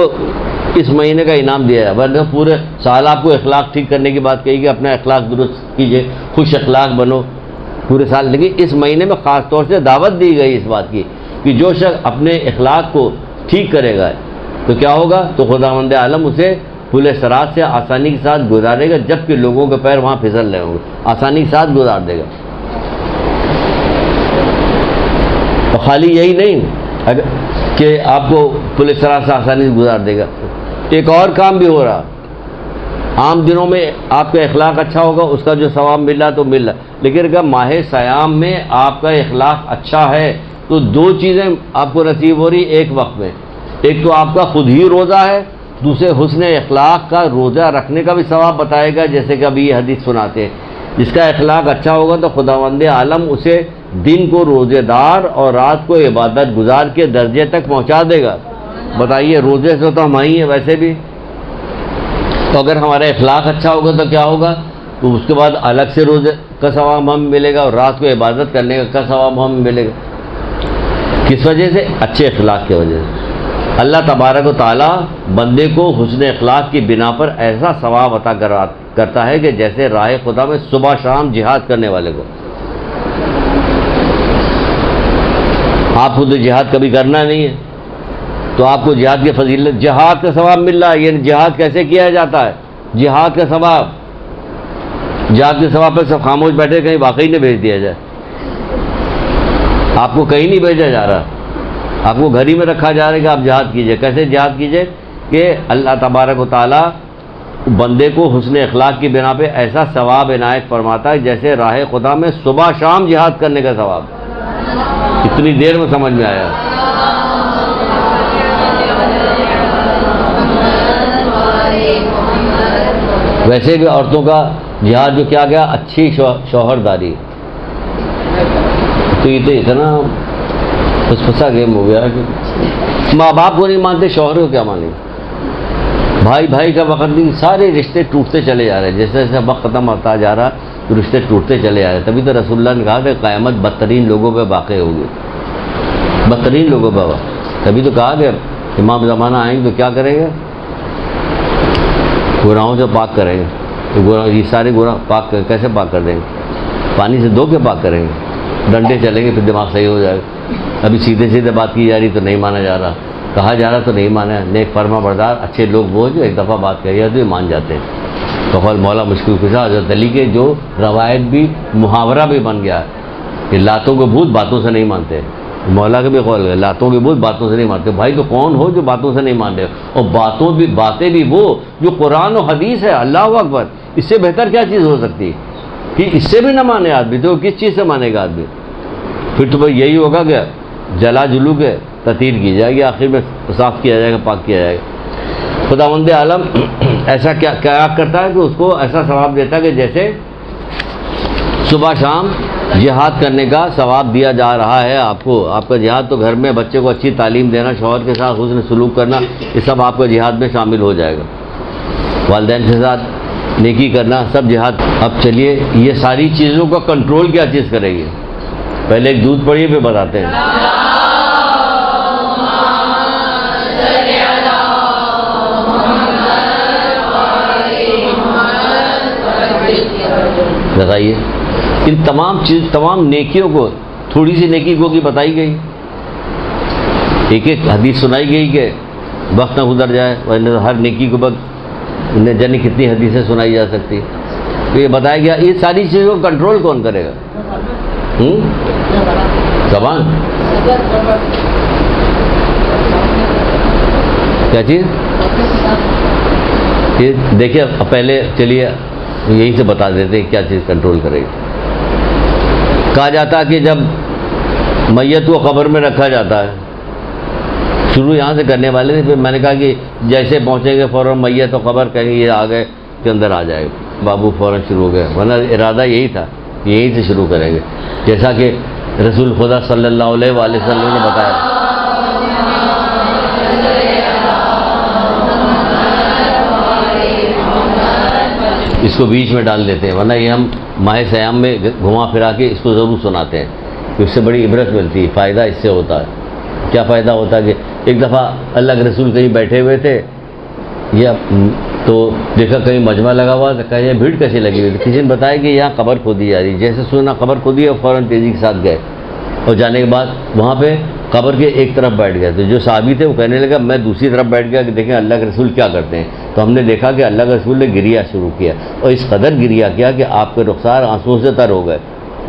اس مہینے کا انعام دیا ہے. ورنہ پورے سال آپ کو اخلاق ٹھیک کرنے کی بات کہی کہ اپنا اخلاق درست کیجیے، خوش اخلاق بنو پورے سال. لیکن اس مہینے میں خاص طور سے دعوت دی گئی اس بات کی کہ جو شخص اپنے اخلاق کو ٹھیک کرے گا تو کیا ہوگا، تو خداوند عالم اسے پل صراط سے آسانی کے ساتھ گزارے گا جبکہ لوگوں کے پیر وہاں پھسل رہے ہوں گے، آسانی کے ساتھ گزار دے گا. تو خالی یہی نہیں کہ آپ کو پل صراط سے آسانی سے گزار دے گا، ایک اور کام بھی ہو رہا. عام دنوں میں آپ کا اخلاق اچھا ہوگا، اس کا جو ثواب مل رہا تو مل رہا، لیکن اگر ماہ صیام میں آپ کا اخلاق اچھا ہے تو دو چیزیں آپ کو نصیب ہو رہی ایک وقت میں. ایک تو آپ کا خود ہی روزہ ہے، دوسرے حسن اخلاق کا روزہ رکھنے کا بھی ثواب بتائے گا. جیسے کہ ابھی یہ حدیث سناتے ہیں، جس کا اخلاق اچھا ہوگا تو خداوند عالم اسے دن کو روزے دار اور رات کو عبادت گزار کے درجے تک پہنچا دے گا. بتائیے، روزے سے تو ہم ہی ہیں ویسے بھی، تو اگر ہمارا اخلاق اچھا ہوگا تو کیا ہوگا، تو اس کے بعد الگ سے روزے کا ثواب ہمیں ملے گا اور رات کو عبادت کرنے کا ثواب ہمیں ملے گا. کس وجہ سے؟ اچھے اخلاق کی وجہ سے. اللہ تبارک و تعالیٰ بندے کو حسن اخلاق کی بنا پر ایسا ثواب عطا کرتا ہے کہ جیسے راہ خدا میں صبح شام جہاد کرنے والے کو. آپ کو تو جہاد کبھی کرنا نہیں ہے تو آپ کو جہاد کی فضیلت، جہاد کا ثواب مل رہا ہے. یعنی جہاد کیسے کیا جاتا ہے، جہاد کا ثواب، جہاد کے ثواب پہ سب خاموش بیٹھے، کہیں واقعی نہ بھیج دیا جائے. آپ کو کہیں نہیں بھیجا جا رہا، آپ کو گھر ہی میں رکھا جا رہا ہے کہ آپ جہاد کیجئے. کیسے جہاد کیجئے کہ اللہ تبارک و تعالیٰ بندے کو حسن اخلاق کی بنا پہ ایسا ثواب عنایت فرماتا ہے جیسے راہ خدا میں صبح شام جہاد کرنے کا ثواب. اتنی دیر میں سمجھ میں آیا. ویسے بھی عورتوں کا جہاد جو کیا گیا، اچھی شوہرداری. تو یہ تو اتنا پھسا گیم ہو گیا کہ ماں باپ کو نہیں مانتے، شوہر کو کیا مانیں، بھائی بھائی کا وقت نہیں، سارے رشتے ٹوٹتے چلے جا رہے ہیں. جیسے جیسے وقت ختم ہوتا جا رہا تو رشتے ٹوٹتے چلے جا رہے ہیں. تبھی تو رسول اللہ نے کہا کہ قیامت بدترین لوگوں پہ واقع ہوگی، بدترین لوگوں پہ. تبھی تو کہا کہ امام زمانہ آئیں گے تو کیا کریں گے، گناہوں سے پاک کریں گے. تو یہ سارے گناہ پاک کیسے پاک کر دیں گے، پانی سے دھو کے پاک کریں گے. ڈنڈے چلیں گے پھر دماغ صحیح ہو جائے گا. ابھی سیدھے سیدھے بات کی جا رہی تو نہیں مانا جا رہا، کہا جا رہا تو نہیں مانا. نیک فرما بردار اچھے لوگ وہ جو ایک دفعہ بات کہی جاتی ہے مان جاتے ہیں. تو قول مولا مشکل کشا حضرت علی کے جو روایت بھی محاورہ بھی بن گیا کہ لاتوں کو بھوت باتوں سے نہیں مانتے. مولا کا بھی قول ہے لاتوں کے بت باتوں سے نہیں مانتے. بھائی تو کون ہو جو باتوں سے نہیں مان رہے؟ اور باتیں بھی وہ جو قرآن و حدیث ہے. اللہ اکبر, اس سے بہتر کیا چیز ہو سکتی ہے کہ اس سے بھی نہ مانے آدمی تو کس چیز سے مانے گا آدمی؟ پھر تو بھائی یہی ہوگا کہ جلا جلو کے تطہیر کی جائے گی, آخر میں صاف کیا جائے گا, پاک کیا جائے گا. خداوند عالم ایسا کیا کرتا ہے کہ اس کو ایسا ثواب دیتا ہے کہ جیسے صبح شام جہاد کرنے کا ثواب دیا جا رہا ہے آپ کو. آپ کا جہاد تو گھر میں بچے کو اچھی تعلیم دینا, شوہر کے ساتھ حسن سلوک کرنا, یہ سب آپ کا جہاد میں شامل ہو جائے گا. والدین کے ساتھ نیکی کرنا, سب جہاد. اب چلیے یہ ساری چیزوں کا کنٹرول کیا چیز کرے گی؟ پہلے ایک دودھ پڑھیے پھر بتاتے ہیں. بتائیے ان تمام نیکیوں کو, تھوڑی سی نیکی کو کی بتائی گئی, ایک ایک حدیث سنائی گئی کہ وقت نہ گزر جائے, ورنہ ہر نیکی کو نہ جانے کتنی حدیثیں سنائی جا سکتی. تو یہ بتایا گیا یہ ساری چیزوں کو کنٹرول کون کرے گا؟ زبان کیا چیز؟ یہ دیکھیے پہلے چلیے یہی سے بتا دیتے ہیں کیا چیز کنٹرول کرے گی. کہا جاتا ہے کہ جب میت کو قبر میں رکھا جاتا ہے, شروع یہاں سے کرنے والے تھے, پھر میں نے کہا کہ جیسے پہنچیں گے فوراً میت و قبر کہیں یہ آ گئے کے اندر آ جائے گا, بابو فوراً شروع ہو گئے, ورنہ ارادہ یہی تھا یہیں سے شروع کریں گے, جیسا کہ رسول خدا صلی اللہ علیہ وآلہ وسلم نے بتایا. اس کو بیچ میں ڈال دیتے ہیں, ورنہ یہ ہم ماہ سیام میں گھما پھرا کے اس کو ضرور سناتے ہیں, اس سے بڑی عبرت ملتی ہے, فائدہ اس سے ہوتا ہے. کیا فائدہ ہوتا ہے کہ ایک دفعہ اللہ کے رسول کہیں بیٹھے ہوئے تھے, یا تو دیکھا کہیں مجمع لگا ہوا تھا, کہیں بھیڑ کیسی لگی ہوئی تھی, کسی نے بتایا کہ یہاں قبر کھودی جا رہی. جیسے سنا قبر کھودی اور فوراً تیزی کے ساتھ گئے, اور جانے کے بعد وہاں پہ قبر کے ایک طرف بیٹھ گئے. تو جو صحابی تھے وہ کہنے لگا میں دوسری طرف بیٹھ گیا کہ دیکھیں اللہ کے رسول کیا کرتے ہیں. تو ہم نے دیکھا کہ اللہ کے رسول نے گریا شروع کیا, اور اس قدر گریا کیا کہ آپ کے رخسار آنسوؤں سے تر ہو گئے.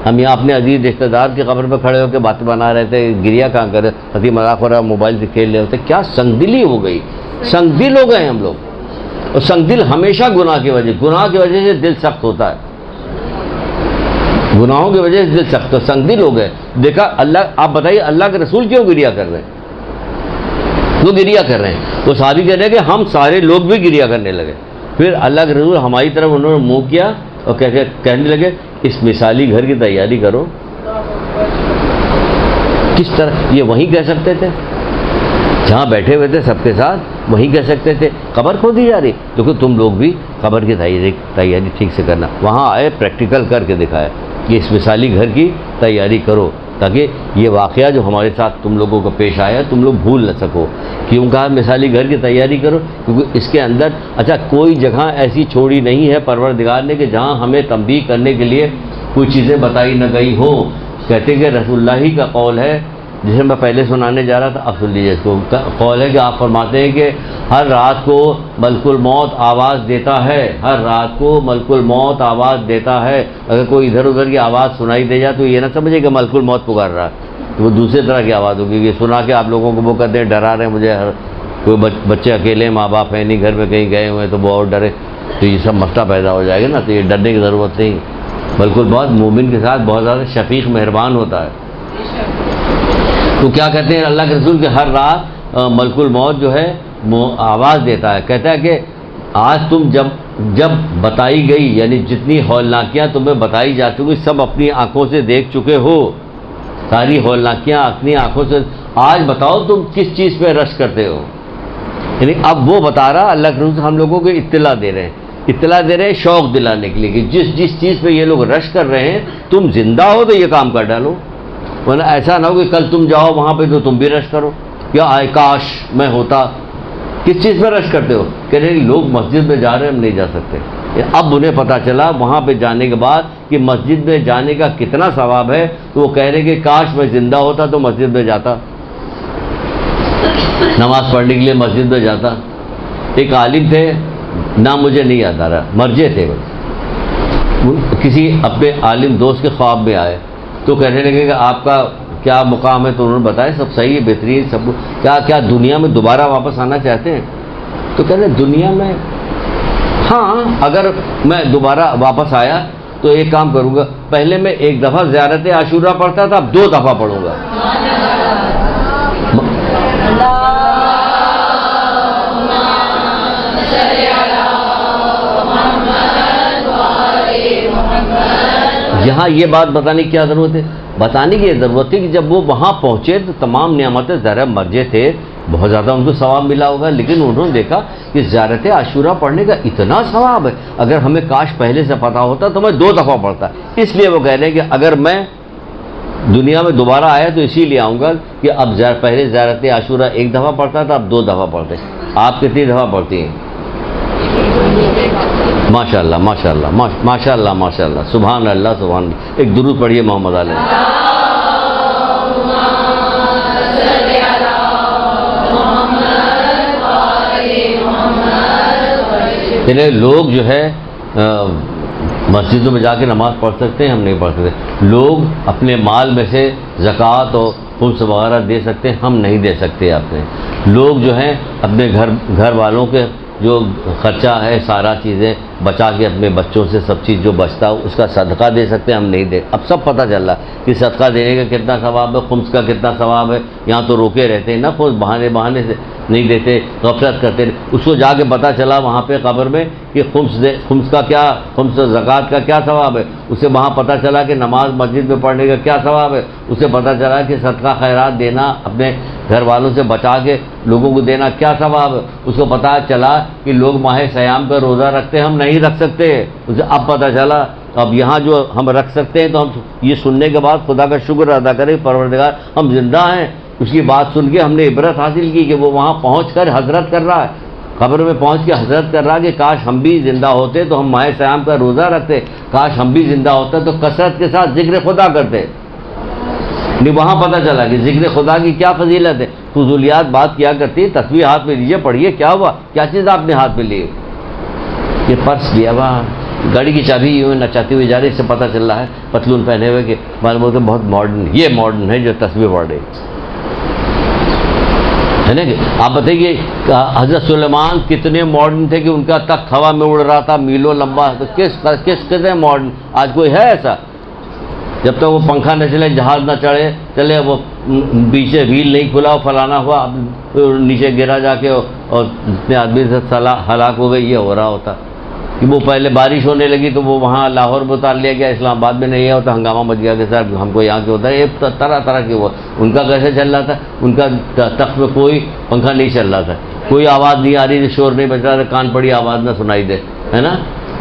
ہم یہاں اپنے عزیز رشتہ دار کی قبر پہ کھڑے ہو کے باتیں بنا رہے تھے, گریا کہاں کرے, ہنسی مذاق ہو رہا, موبائل سے کھیل رہے ہوتے. کیا سنگ دلی ہو گئی, سنگ دل ہو گئے ہم لوگ. اور سنگ دل ہمیشہ گناہ کی وجہ سے دل سخت ہوتا ہے, گناہوں کی وجہ سے دل سخت ہو, سنگ دل ہو گئے. دیکھا اللہ, آپ بتائیے اللہ کے رسول کیوں گریا کر رہے ہیں؟ وہ گریا کر رہے ہیں, وہ صحابی کہہ رہے ہیں کہ ہم سارے لوگ بھی گریا کرنے لگے. پھر اللہ کے رسول ہماری طرف انہوں نے منہ کیا اور کہنے لگے اس مثالی گھر کی تیاری کرو. کس طرح یہ وہیں کہہ سکتے تھے, جہاں بیٹھے ہوئے تھے سب کے ساتھ, وہیں کہہ سکتے تھے قبر کھودی جا رہی, کیونکہ تم لوگ بھی قبر کی تیاری ٹھیک سے کرنا. وہاں آئے پریکٹیکل کر کے دکھایا کہ اس مثالی گھر کی تیاری کرو, تاکہ یہ واقعہ جو ہمارے ساتھ تم لوگوں کو پیش آیا تم لوگ بھول نہ سکو. کیوں کہا مثالی گھر کی تیاری کرو؟ کیونکہ اس کے اندر اچھا کوئی جگہ ایسی چھوڑی نہیں ہے پروردگار نے کہ جہاں ہمیں تنبیہ کرنے کے لیے کوئی چیزیں بتائی نہ گئی ہوں. کہتے کہ رسول اللہ ہی کا قول ہے, جسے میں پہلے سنانے جا رہا تھا, اب سن لیجیے اس کو. قول ہے کہ آپ فرماتے ہیں کہ ہر رات کو ملک الموت آواز دیتا ہے, ہر رات کو ملک الموت آواز دیتا ہے. اگر کوئی ادھر ادھر کی آواز سنائی دے جائے تو یہ نہ سمجھے کہ ملک الموت پکار رہا ہے, تو وہ دوسرے طرح کی آواز ہوگی. یہ سنا کے آپ لوگوں کو وہ کہتے ہیں ڈرا رہے ہیں مجھے, کوئی بچے اکیلے ماں باپ ہیں نہیں گھر میں کہیں گئے ہوئے تو وہ اور ڈرے, تو یہ سب مسئلہ پیدا ہو جائے گا نا. تو یہ ڈرنے کی ضرورت نہیں, بالکل بہت مومن کے ساتھ بہت زیادہ شفیق مہربان ہوتا ہے. تو کیا کہتے ہیں اللہ کے رسول کہ ہر رات ملک الموت جو ہے آواز دیتا ہے. کہتا ہے کہ آج تم جب بتائی گئی, یعنی جتنی ہولناکیاں تمہیں بتائی جا چکی سب اپنی آنکھوں سے دیکھ چکے ہو, ساری ہولناکیاں اپنی آنکھوں سے. آج بتاؤ تم کس چیز پہ رش کرتے ہو. یعنی اب وہ بتا رہا اللہ کے رسول ہم لوگوں کو اطلاع دے رہے ہیں شوق دلانے کے لیے کہ جس چیز پہ یہ لوگ رش کر رہے ہیں تم زندہ ہو تو یہ کام کر ڈالو, ورنہ ایسا نہ ہو کہ کل تم جاؤ وہاں پہ تو تم بھی رش کرو, یا آئے کاش میں ہوتا. کس چیز پہ رش کرتے ہو؟ کہ نہیں لوگ مسجد میں جا رہے ہیں ہم نہیں جا سکتے. اب انہیں پتہ چلا وہاں پہ جانے کے بعد کہ مسجد میں جانے کا کتنا ثواب ہے, تو وہ کہہ رہے کہ کاش میں زندہ ہوتا تو مسجد میں جاتا, نماز پڑھنے کے لیے مسجد میں جاتا. ایک عالم تھے, نام مجھے نہیں یاد آ رہا, مرجے تھے, کسی اپنے عالم دوست کے خواب میں آئے تو کہنے لگے کہ آپ کا کیا مقام ہے، تو انہوں نے بتایا سب صحیح ہے، بہترین سب کیا دنیا میں دوبارہ واپس آنا چاہتے ہیں؟ تو کہتے ہیں دنیا میں ہاں اگر میں دوبارہ واپس آیا تو ایک کام کروں گا، پہلے میں ایک دفعہ زیارت عاشورہ پڑھتا تھا، اب 2 دفعہ پڑھوں گا۔ یہاں یہ بات بتانے کی کیا ضرورت ہے؟ بتانے کی یہ ضرورت ہے کہ جب وہ وہاں پہنچے تو تمام نعمتیں ذرا مرجے تھے، بہت زیادہ ان کو ثواب ملا ہوگا، لیکن انہوں نے دیکھا کہ زیارت عاشورہ پڑھنے کا اتنا ثواب ہے، اگر ہمیں کاش پہلے سے پتا ہوتا تو میں 2 دفعہ پڑھتا۔ اس لیے وہ کہہ رہے ہیں کہ اگر میں دنیا میں دوبارہ آیا تو اسی لیے آؤں گا کہ اب پہلے زیارت عاشورہ 1 دفعہ پڑھتا تھا، اب 2 دفعہ پڑھتے۔ آپ کتنی دفعہ پڑھتی ہیں؟ ماشاء اللہ ماشاء اللہ ماشاء اللہ ماشاء اللہ، سبحان اللہ سبحان اللہ۔ ایک درود پڑھیے محمد علیہ۔ یعنی لوگ جو ہے مسجدوں میں جا کے نماز پڑھ سکتے ہیں، ہم نہیں پڑھ سکتے۔ لوگ اپنے مال میں سے زکوٰۃ اور خمس وغیرہ دے سکتے ہیں، ہم نہیں دے سکتے۔ اپنے لوگ جو ہیں اپنے گھر والوں کے جو خرچہ ہے سارا چیزیں بچا کے اپنے بچوں سے سب چیز جو بچتا ہے اس کا صدقہ دے سکتے ہیں، ہم نہیں دے۔ اب سب پتہ چل رہا کہ صدقہ دینے کا کتنا ثواب ہے، خمس کا کتنا ثواب ہے۔ یہاں تو روکے رہتے ہیں نا، خود بہانے سے نہیں دیتے، غفلت کرتے۔ اس کو جا کے پتہ چلا وہاں پہ قبر میں کہ خمس کا کیا، خمس زکوٰۃ کا کیا ثواب ہے۔ اسے وہاں پتہ چلا کہ نماز مسجد میں پڑھنے کا کیا ثواب ہے۔ اسے پتہ چلا کہ صدقہ خیرات دینا، اپنے گھر والوں سے بچا کے لوگوں کو دینا کیا ثواب ہے۔ اس کو پتہ چلا کہ لوگ ماہ صیام کا روزہ رکھتے ہیں، ہم نہیں رکھ سکتے۔ اسے اب پتہ چلا، اب یہاں جو ہم رکھ سکتے ہیں تو ہم یہ سننے کے بعد خدا کا شکر ادا کریں، پروردگار ہم زندہ ہیں۔ اس کی بات سن کے ہم نے عبرت حاصل کی کہ وہ وہاں پہنچ کر حضرت کر رہا ہے، قبر میں پہنچ کے حضرت کر رہا ہے کہ کاش ہم بھی زندہ ہوتے تو ہم ماہ صیام کا روزہ رکھتے، کاش ہم بھی زندہ ہوتے تو کثرت کے ساتھ ذکر خدا کرتے۔ نہیں وہاں پتہ چلا کہ ذکر خدا کی کیا فضیلت ہے۔ فضولیات بات کیا کرتی، تسبیح ہاتھ میں لیجیے، پڑھیے، کیا ہوا، کیا چیز آپ نے ہاتھ میں لی؟ یہ پرس لیا ہوا، گاڑی کی چابی یوں نچاتی ہوئی جا رہی، اس سے پتہ چل رہا ہے پتلون پہنے ہوئے کہ معلوم ہوتا ہے بہت ماڈرن، یہ ماڈرن ہے جو تسبیح پڑھ رہی ہے نا۔ کہ آپ بتائیے حضرت سلیمان کتنے ماڈرن تھے کہ ان کا تخت ہوا میں اڑ رہا تھا میلوں لمبا، تو کس قدر ماڈرن آج کوئی ہے ایسا؟ جب تک وہ پنکھا نہ چلے، جہاز نہ چلے، وہ پیچھے ویل نہیں کھلا، فلانا ہوا، نیچے گرا جا کے اور جتنے آدمی سے ہلاک ہو گئی، یہ ہو رہا ہوتا کہ وہ پہلے بارش ہونے لگی تو وہ وہاں لاہور میں اتار لیا گیا، اسلام آباد میں نہیں ہوتا، ہنگامہ مچ گیا کہ سر ہم کو یہاں کے ہوتا ہے۔ یہ طرح طرح کے وہ ان کا کیسے چل رہا تھا، ان کا تخت میں کوئی پنکھا نہیں چل رہا تھا، کوئی آواز نہیں آ رہی تھی، شور نہیں بچ رہا تھا، کان پڑی آواز نہ سنائی دے، ہے نا۔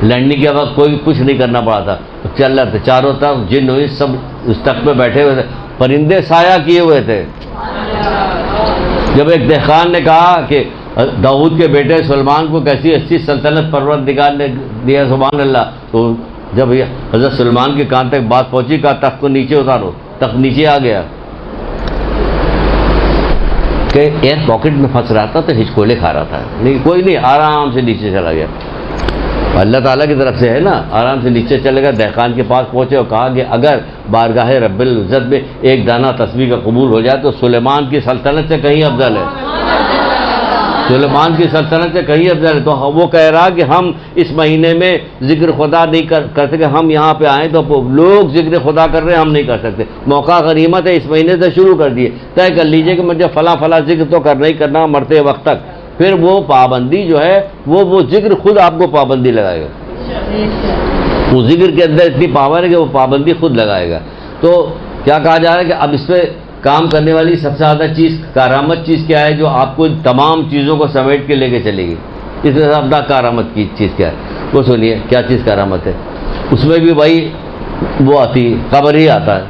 لینڈنگ کے وقت کوئی کچھ نہیں کرنا پڑا تھا، چل رہا تھا، چاروں طرف جن ہوئی سب اس تخت پہ بیٹھے ہوئے تھے، پرندے سایہ کیے ہوئے تھے۔ جب ایک دہقان نے کہا کہ داؤد کے بیٹے سلیمان کو کیسی اچھی سلطنت پروردگار نے دیا، سبحان اللہ، تو جب حضرت سلیمان کے کان تک بات پہنچی، کہا تخت کو نیچے اتارو، تخت نیچے آ گیا کہ ایئر پاکٹ میں پھنس رہا تھا تو ہچکولے کھا رہا تھا، نہیں کوئی نہیں، آرام سے نیچے چلا گیا۔ اللہ تعالیٰ کی طرف سے ہے نا، آرام سے نیچے چلے گا، دہقان کے پاس پہنچے اور کہا کہ اگر بارگاہ رب العزت میں ایک دانہ تسبیح کا قبول ہو جائے تو سلیمان کی سلطنت سے کہیں افضل ہے، سلیمان کی سلطنت سے کہیں افضل ہے۔ تو وہ کہہ رہا کہ ہم اس مہینے میں ذکر خدا نہیں کر سکے، ہم یہاں پہ آئیں تو لوگ ذکر خدا کر رہے ہیں، ہم نہیں کر سکتے، موقع غنیمت ہے، اس مہینے سے شروع کر دیے، طے کر لیجئے کہ مجھے فلاں ذکر تو کرنا ہی کرنا مرتے وقت تک۔ پھر وہ پابندی جو ہے وہ ذکر خود آپ کو پابندی لگائے گا، وہ ذکر کے اندر اتنی پاور ہے کہ وہ پابندی خود لگائے گا۔ تو کیا کہا جا رہا ہے کہ اب اس پہ کام کرنے والی سب سے زیادہ چیز، کارآمد چیز کیا ہے جو آپ کو تمام چیزوں کو سمیٹ کے لے کے چلے گی؟ اس میں اپنا کارآمد کی چیز کیا ہے وہ سنیے، کیا چیز کارآمد ہے؟ اس میں بھی وہی وہ آتی، قبر ہی آتا ہے۔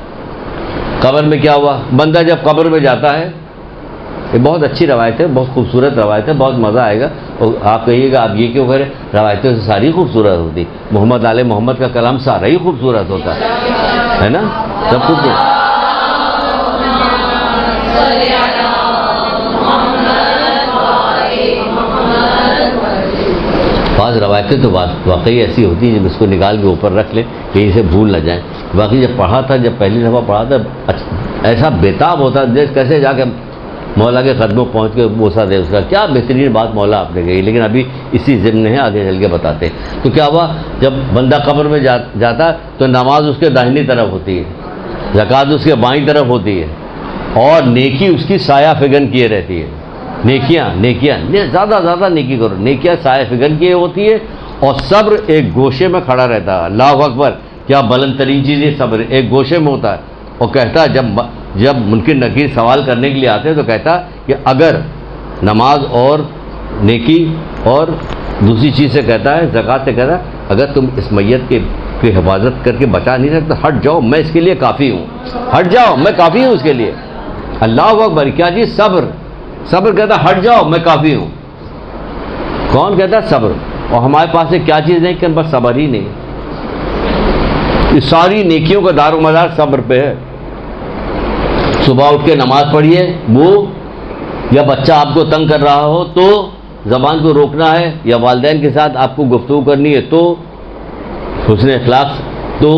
قبر میں کیا ہوا، بندہ جب قبر میں جاتا ہے، یہ بہت اچھی روایت ہے، بہت خوبصورت روایت ہے، بہت مزہ آئے گا۔ اور آپ کہیے گا آپ یہ کیوں کریں، روایتوں سے ساری خوبصورت ہوتی، محمد آل محمد کا کلام سارا ہی خوبصورت ہوتا ہے نا، سب کچھ۔ بعض روایتیں تو واقعی ایسی ہوتی ہیں جب اس کو نکال کے اوپر رکھ لیں کہ اسے بھول نہ جائیں باقی جب پڑھا تھا، جب پہلی دفعہ پڑھا تھا، ایسا بےتاب ہوتا دیکھ کیسے جا کے مولا کے قدموں پہنچ کے بوسہ دے اس کا. کیا بہترین بات مولا آپ نے کہی. لیکن ابھی اسی ضمن ہے، آگے چل کے بتاتے ہیں. تو کیا ہوا، جب بندہ قبر میں جاتا تو نماز اس کے داہنی طرف ہوتی ہے، زکوٰۃ اس کے بائیں طرف ہوتی ہے، اور نیکی اس کی سایہ فگن کیے رہتی ہے. نیکیاں زیادہ نیکی کرو، نیکیاں سایہ فگن کیے ہوتی ہے. اور صبر ایک گوشے میں کھڑا رہتا ہے. اللہ اکبر، کیا بلند ترین چیز ہے صبر، ایک گوشے میں ہوتا ہے. اور کہتا ہے جب منکر نکیر سوال کرنے کے لیے آتے ہیں تو کہتا کہ اگر نماز اور نیکی اور دوسری چیز سے کہتا ہے، زکوٰۃ سے کہتا ہے، اگر تم اس میت کی حفاظت کر کے بچا نہیں سکتے، ہٹ جاؤ، میں اس کے لیے کافی ہوں. ہٹ جاؤ، میں کافی ہوں اس کے لیے. اللہ اکبر، کیا چیز؟ صبر کہتا ہے ہٹ جاؤ، میں کافی ہوں. کون کہتا ہے؟ صبر. اور ہمارے پاس سے کیا چیز نہیں کہ بس صبر ہی نہیں. یہ ساری نیکیوں کا دار و مدار صبر پہ ہے. صبح اٹھ کے نماز پڑھیے، وہ یا بچہ آپ کو تنگ کر رہا ہو تو زبان کو روکنا ہے، یا والدین کے ساتھ آپ کو گفتگو کرنی ہے تو حسن اخلاق، تو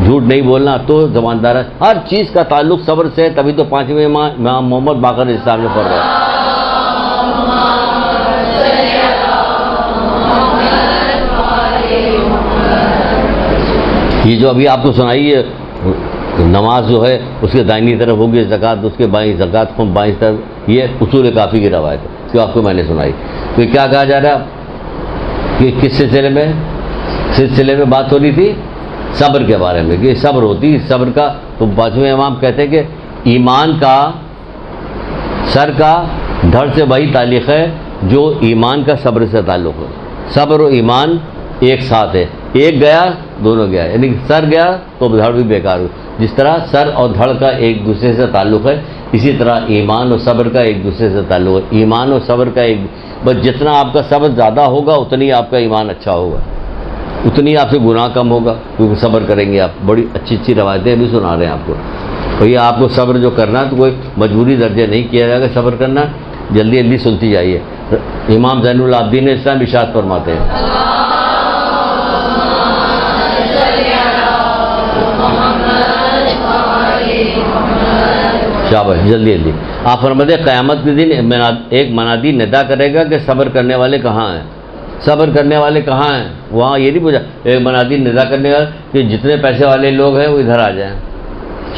جھوٹ نہیں بولنا، تو زباندار، ہر چیز کا تعلق صبر سے ہے. تبھی تو 5ویں امام محمد باقر اسلام میں پڑھ رہے ہیں. یہ جو ابھی آپ کو سنائی ہے نماز جو ہے اس کے دائنی طرف ہوگی زکوٰۃ اس کے بائیں، زکوٰۃ کو بائیں طرف، یہ اصول کافی کی روایت ہے جو آپ کو میں نے سنائی. تو کیا کہا جا رہا ہے کہ کس سلسلے میں بات ہو رہی تھی؟ صبر کے بارے میں، کہ صبر ہوتی صبر کا. تو 5ویں امام کہتے ہیں کہ ایمان کا سر کا دھڑ سے وہی تعلق ہے جو ایمان کا صبر سے تعلق ہے. صبر و ایمان ایک ساتھ ہے، ایک گیا دونوں گیا، یعنی سر گیا تو دھڑ بھی بیکار ہوئی. جس طرح سر اور دھڑ کا ایک دوسرے سے تعلق ہے، اسی طرح ایمان اور صبر کا ایک دوسرے سے تعلق ہے. ایمان اور صبر کا بس جتنا آپ کا صبر زیادہ ہوگا اتنی آپ کا ایمان اچھا ہوگا، اتنی آپ سے گناہ کم ہوگا، کیونکہ صبر کریں گے آپ. بڑی اچھی روایتیں بھی سنا رہے ہیں آپ کو. بھیا آپ کو صبر جو کرنا ہے تو کوئی مجبوری درجے نہیں کیا جائے گا. صبر کرنا جلدی سنتی جائیے. امام زین العابدین اسلام ارشاد فرماتے ہیں، شاباش، جلدی. آپ فرماتے ہیں قیامت کے دن ایک منادی ندا کرے گا کہ صبر کرنے والے کہاں ہیں؟ صبر کرنے والے کہاں ہیں؟ وہاں یہ نہیں پوچھا. ایک منادی ندا کرنے کا کہ جتنے پیسے والے لوگ ہیں وہ ادھر آ جائیں،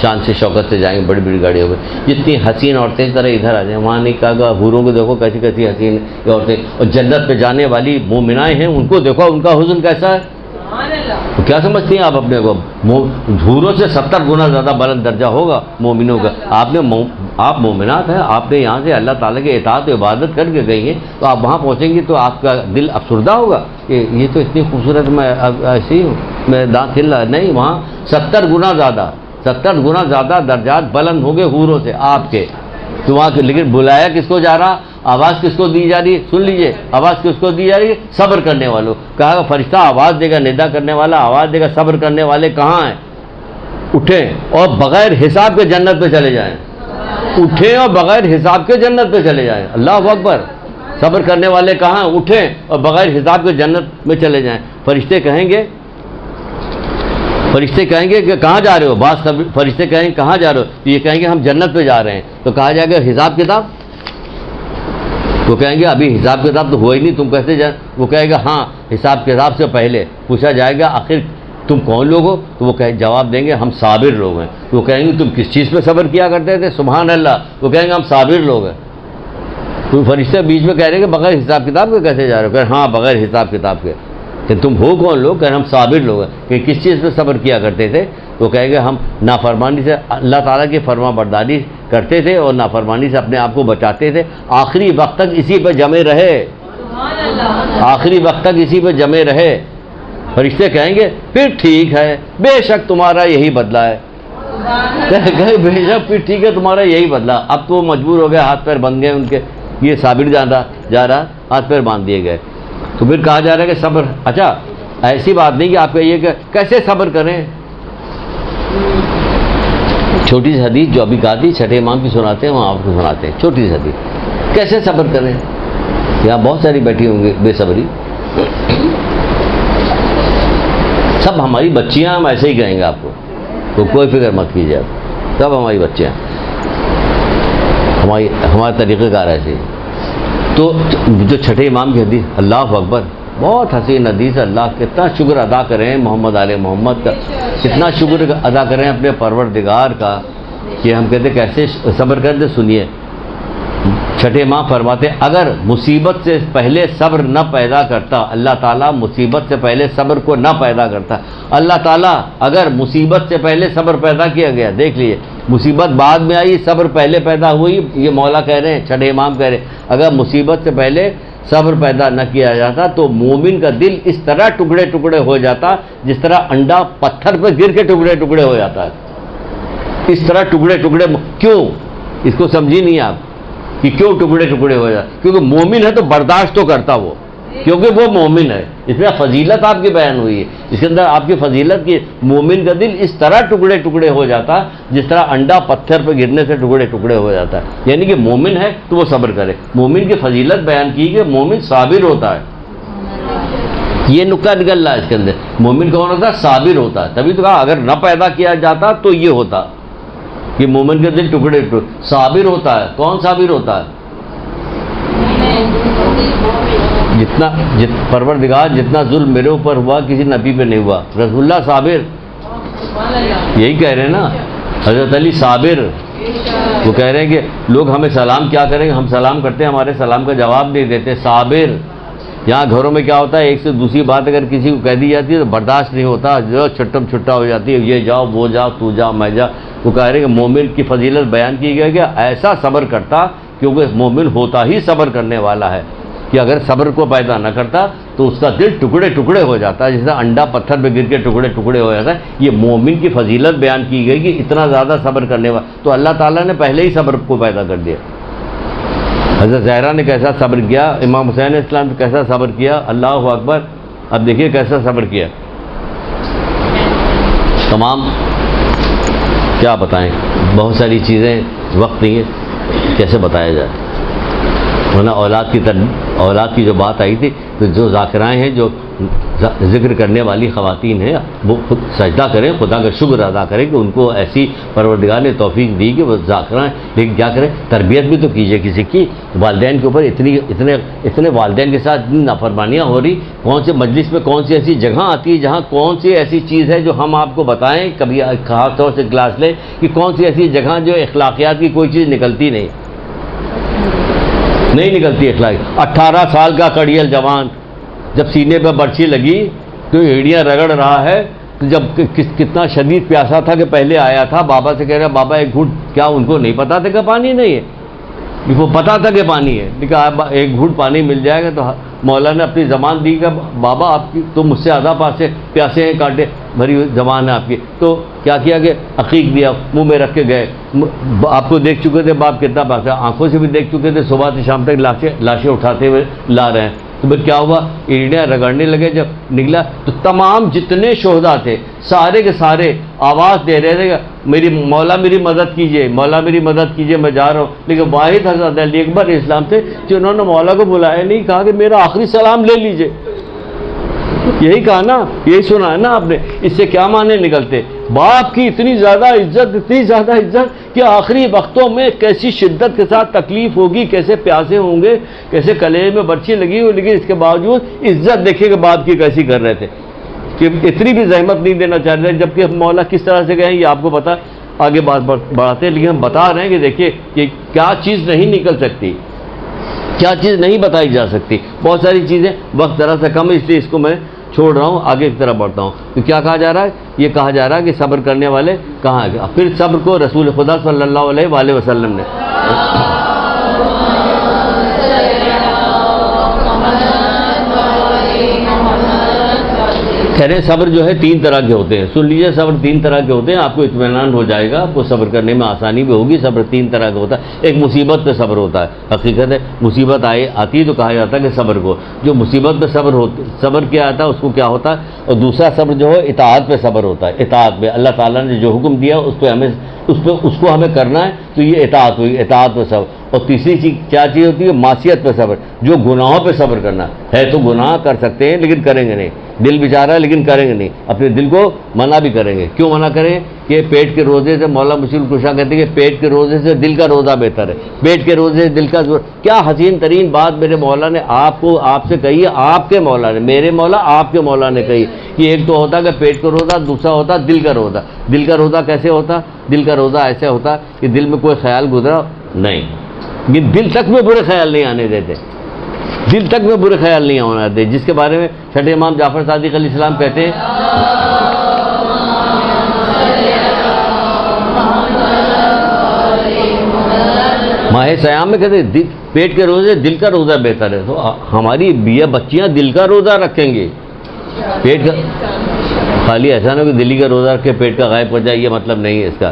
شان سے شوکت سے جائیں گے، بڑی گاڑیوں میں. جتنی حسین عورتیں اس طرح ادھر آ جائیں. وہاں نہیں کہا گا حوروں کو دیکھو کیسی حسین عورتیں، اور جنت پہ جانے والی مومنائیں ہیں ان کو دیکھو، ان کا حسن کیسا ہے. تو کیا سمجھتی ہیں آپ اپنے کو؟ حوروں سے 70 گنا زیادہ بلند درجہ ہوگا مومنوں کا. آپ مومنات ہیں، آپ نے یہاں سے اللہ تعالیٰ کے اطاعت و عبادت کر کے گئی ہیں، تو آپ وہاں پہنچیں گی تو آپ کا دل افسردہ ہوگا کہ یہ تو اتنی خوبصورت، میں ایسی ہوں، میں دانت ہل رہا. نہیں، وہاں 70 گنا زیادہ درجات بلند ہوں گے حوروں سے آپ کے. تو وہاں لیکن بلایا کس کو جا رہا؟ آواز کس کو دی جا رہی ہے؟ سن لیجئے، آواز کس کو دی جا رہی ہے؟ صبر کرنے والوں. کہا گا فرشتہ آواز دے گا، ندا کرنے والا آواز دے گا، صبر کرنے والے کہاں ہیں؟ اٹھیں اور بغیر حساب کے جنت پہ چلے جائیں. اٹھیں اور بغیر حساب کے جنت پہ چلے جائیں. اللہ اکبر. صبر کرنے والے کہاں ہیں؟ اٹھیں اور بغیر حساب کے جنت میں چلے جائیں. فرشتے کہیں گے کہ کہاں جا رہے ہو؟ بعض فرشتے کہیں گے کہاں جا رہے ہو؟ یہ کہیں گے ہم جنت پہ جا رہے ہیں. تو کہا جائے گا حساب کتاب؟ وہ کہیں گے ابھی حساب کتاب تو ہوا ہی نہیں، تم کیسے جا؟ وہ کہے گا ہاں حساب کتاب سے پہلے. پوچھا جائے گا آخر تم کون لوگ ہو؟ تو وہ جواب دیں گے ہم صابر لوگ ہیں. وہ کہیں گے تم کس چیز پہ صبر کیا کرتے تھے؟ سبحان اللہ. وہ کہیں گے ہم صابر لوگ ہیں. تو فرشتے بیچ میں کہہ رہے ہیں کہ بغیر حساب کتاب کے کیسے جا رہے ہو؟ کہ ہاں بغیر حساب کتاب کے. کہ تم ہو کون لوگ؟ کہ ہم صابر لوگ ہیں. کہ کس چیز پہ صبر کیا کرتے تھے؟ تو کہے گا ہم نافرمانی سے، اللہ تعالیٰ کی فرما برداری کرتے تھے اور نافرمانی سے اپنے آپ کو بچاتے تھے. آخری وقت تک اسی پہ جمے رہے. آخری وقت تک اسی پہ جمے رہے. فرشتے کہیں گے پھر ٹھیک ہے، بے شک تمہارا یہی بدلہ ہے. بے شک پھر ٹھیک ہے تمہارا یہی بدلہ. اب تو مجبور ہو گئے، ہاتھ پیر بند گئے ان کے، یہ صابر جا رہا ہاتھ پیر باندھ دیے گئے. تو پھر کہا جا رہا ہے کہ صبر. اچھا ایسی بات نہیں کہ آپ کہیے کہ کیسے صبر کریں. چھوٹی سی حدیث جو ابھی کہا تھی 6 امام کی سناتے ہیں، وہاں آپ کو سناتے ہیں چھوٹی سی حدیث. کیسے صبر کریں؟ یہاں بہت ساری بیٹھی ہوں گی بے صبری، سب ہماری بچیاں، ہم ایسے ہی کہیں گے آپ کو. تو کوئی فکر مت کیجیے آپ، سب ہماری بچے ہیں، ہمارے طریقہ کار ایسے. تو جو چھٹے امام کی حدیث، اللہ اکبر، بہت حسین حدیث. اللہ کتنا شکر ادا کریں محمد آل محمد کا، کتنا شکر ادا کریں اپنے پروردگار کا کہ ہم کہتے کیسے صبر کرتے. سنیے چھٹے امام فرماتے اگر مصیبت سے پہلے صبر نہ پیدا کرتا اللہ تعالیٰ، مصیبت سے پہلے صبر کو نہ پیدا کرتا اللہ تعالیٰ، اگر مصیبت سے پہلے صبر پیدا کیا گیا، دیکھ لیجیے مصیبت بعد میں آئی، صبر پہلے پیدا ہوئی. یہ مولا کہہ رہے ہیں، چھٹے امام کہہ رہے ہیں اگر مصیبت سے پہلے صبر پیدا نہ کیا جاتا تو مومن کا دل اس طرح ٹکڑے ٹکڑے ہو جاتا جس طرح انڈا پتھر پہ گر کے ٹکڑے ٹکڑے ہو جاتا ہے. اس طرح ٹکڑے ٹکڑے کیوں؟ اس کو سمجھی نہیں آپ کہ کیوں ٹکڑے ٹکڑے ہو جاتا؟ کیونکہ مومن ہے تو برداشت تو کرتا وہ، کیونکہ وہ مومن ہے. اس میں فضیلت آپ کی بیان ہوئی ہے، اس کے اندر آپ کی فضیلت کی. مومن کا دل اس طرح ٹکڑے ٹکڑے ہو جاتا جس طرح انڈا پتھر پہ گرنے سے ٹکڑے ٹکڑے ہو جاتا ہے. یعنی کہ مومن ہے تو وہ صبر کرے. مومن کی فضیلت بیان کی کہ مومن صابر ہوتا ہے. یہ نکتہ نکل رہا ہے اس کے اندر. مومن کون ہوتا ہے؟ صابر ہوتا ہے. تبھی تو کہا اگر نہ پیدا کیا جاتا تو یہ ہوتا کہ مومن کے دل ٹکڑے ٹکڑے. صابر ہوتا ہے. کون صابر ہوتا ہے؟ جتنا پروردگار جتنا ظلم میرے اوپر ہوا کسی نبی پہ نہیں ہوا. رسول اللہ صابر، یہی کہہ رہے ہیں نا حضرت علی صابر. وہ کہہ رہے ہیں کہ لوگ ہمیں سلام کیا کریں گے، ہم سلام کرتے ہیں ہمارے سلام کا جواب نہیں دیتے. صابر. یہاں گھروں میں کیا ہوتا ہے، ایک سے دوسری بات اگر کسی کو کہہ دی جاتی ہے تو برداشت نہیں ہوتا، جو چھٹم چھٹا ہو جاتی ہے، یہ جاؤ وہ جاؤ تو جاؤ میں جا. وہ کہہ رہے ہیں کہ مومن کی فضیلت بیان کی گئی کہ ایسا صبر کرتا، کیونکہ مومن ہوتا ہی صبر کرنے والا ہے، کہ اگر صبر کو پیدا نہ کرتا تو اس کا دل ٹکڑے ٹکڑے ہو جاتا ہے جیسے انڈا پتھر پہ گر کے ٹکڑے ٹکڑے ہو جاتا ہے. یہ مومن کی فضیلت بیان کی گئی کہ اتنا زیادہ صبر کرنے والا. تو اللہ تعالیٰ نے پہلے ہی صبر کو پیدا کر دیا. حضرت زہرا نے کیسا صبر کیا، امام حسین علیہ السلام نے کیسا صبر کیا. اللہ اکبر. اب دیکھیے کیسا صبر کیا. تمام کیا بتائیں، بہت ساری چیزیں وقت نہیں ہے کیسے بتایا جائے. ورنہ اولاد کی جو بات آئی تھی تو جو ذاکرائیں ہیں، جو ذکر کرنے والی خواتین ہیں، وہ خود سجدہ کریں، خدا کا شکر ادا کریں کہ ان کو ایسی پروردگار نے توفیق دی کہ وہ ذاکرائیں. لیکن کیا کریں، تربیت بھی تو کیجیے کسی کی. والدین کے اوپر اتنے والدین کے ساتھ اتنی نافرمانیاں ہو رہی. کون سے مجلس میں کون سی ایسی جگہ آتی ہے جہاں کون سی ایسی چیز ہے جو ہم آپ کو بتائیں، کبھی خاص طور سے کلاس لیں کہ کون سی ایسی جگہ جو اخلاقیات کی کوئی چیز نکلتی نہیں نکلتی اخلاق. 18 سال کا کڑیل جوان جب سینے پہ برچھی لگی تو ایڑیاں رگڑ رہا ہے. تو جب کتنا شدید پیاسا تھا کہ پہلے آیا تھا بابا سے کہہ رہا بابا ایک گھوٹ. کیا ان کو نہیں پتا تھا کہ پانی نہیں ہے؟ وہ پتا تھا کہ پانی ہے. لیکن ایک گھوٹ پانی مل جائے گا. تو مولا نے اپنی زبان دی کہ بابا آپ کی تو مجھ سے زیادہ پیاسے ہیں، کانٹے بھری ہوئی زبان ہے آپ کی. تو کیا کیا کہ عقیق دیا، منہ میں رکھ کے گئے. آپ کو دیکھ چکے تھے باپ کتنا پیاسا، آنکھوں سے بھی دیکھ چکے تھے، صبح سے شام تک لاشیں اٹھاتے ہوئے لا رہے ہیں. تو پھر کیا ہوا، ایڑیاں رگڑنے لگے. جب نکلا تو تمام جتنے شہداء تھے سارے کے سارے آواز دے رہے تھے کہ میری مولا میری مدد کیجیے، مولا میری مدد کیجیے، میں جا رہا ہوں. لیکن واحد حضرت علی اکبر اسلام تھے جنہوں نے مولا کو بلایا نہیں، کہا کہ میرا آخری سلام لے لیجیے. یہی کہا نا، یہی سنا ہے نا آپ نے. اس سے کیا معنی نکلتے؟ باپ کی اتنی زیادہ عزت کہ آخری وقتوں میں کیسی شدت کے ساتھ تکلیف ہوگی، کیسے پیاسے ہوں گے، کیسے کلیجے میں برچھی لگی ہوئی، لیکن اس کے باوجود عزت دیکھیے کہ باپ کی کیسی کر رہے تھے کہ اتنی بھی زحمت نہیں دینا چاہ رہے. جبکہ مولا کس طرح سے گئے یہ آپ کو پتا، آگے بات بڑھاتے ہیں. لیکن ہم بتا رہے ہیں کہ دیکھیے کہ کیا چیز نہیں نکل سکتی، کیا چیز نہیں بتائی جا سکتی. بہت ساری چیزیں، وقت ذرا سا کم ہے اس لیے اس کو میں چھوڑ رہا ہوں، آگے کی طرف بڑھتا ہوں. تو کیا کہا جا رہا ہے؟ یہ کہا جا رہا ہے کہ صبر کرنے والے کہاں ہے. پھر صبر کو رسول خدا صلی اللہ علیہ وآلہ وسلم نے کہہ رہے ہیں صبر جو ہے 3 طرح کے ہوتے ہیں. سن لیجیے، صبر 3 طرح کے ہوتے ہیں. آپ کو اطمینان ہو جائے گا، آپ کو صبر کرنے میں آسانی بھی ہوگی. صبر 3 طرح کا ہوتا ہے. ایک مصیبت پہ صبر ہوتا ہے. حقیقت ہے مصیبت آتی ہے تو کہا جاتا ہے کہ صبر کو، جو مصیبت پہ صبر کیا آتا ہے اس کو کیا ہوتا ہے. اور دوسرا صبر جو ہے اطاعت پہ صبر ہوتا ہے. اطاعت پہ اللہ تعالیٰ نے جو حکم دیا اس کو ہمیں کرنا ہے، تو یہ اطاعت ہوئی، اطاعت پہ صبر. اور تیسری چیز کیا چیز ہوتی ہے؟ معصیت پہ صبر، جو گناہوں پہ صبر کرنا ہے. تو گناہ کر سکتے ہیں لیکن کریں گے نہیں. دل بیچارہ ہے لیکن کریں گے نہیں، اپنے دل کو منع بھی کریں گے. کیوں منع کریں؟ کہ پیٹ کے روزے سے مولا مشکل کشا کہتے ہیں کہ پیٹ کے روزے سے دل کا روزہ بہتر ہے. پیٹ کے روزے سے دل کا کیا حسین ترین بات میرے مولا نے آپ سے کہی ہے، آپ کے مولا نے، میرے مولا آپ کے مولا نے کہی کہ ایک تو ہوتا کہ پیٹ کا روزہ، دوسرا ہوتا دل کا روزہ. دل کا روزہ کیسے ہوتا؟ دل کا روزہ ایسے ہوتا کہ دل میں کوئی خیال گزرا نہیں، یہ دل تک میں برے خیال نہیں آنے دیتے، دل تک میں برے خیال نہیں ہونا دیتے، جس کے بارے میں چھٹے امام جعفر صادق علیہ السلام کہتے ہیں ماہ سیام میں کہتے ہیں پیٹ کے روزے دل کا روزہ بہتر ہے. تو ہماری بیوہ بچیاں دل کا روزہ رکھیں گے، پیٹ کا خالی ایسا نہ کہ دلی کا روزہ رکھ کے پیٹ کا غائب ہو جائے، یہ مطلب نہیں ہے اس کا.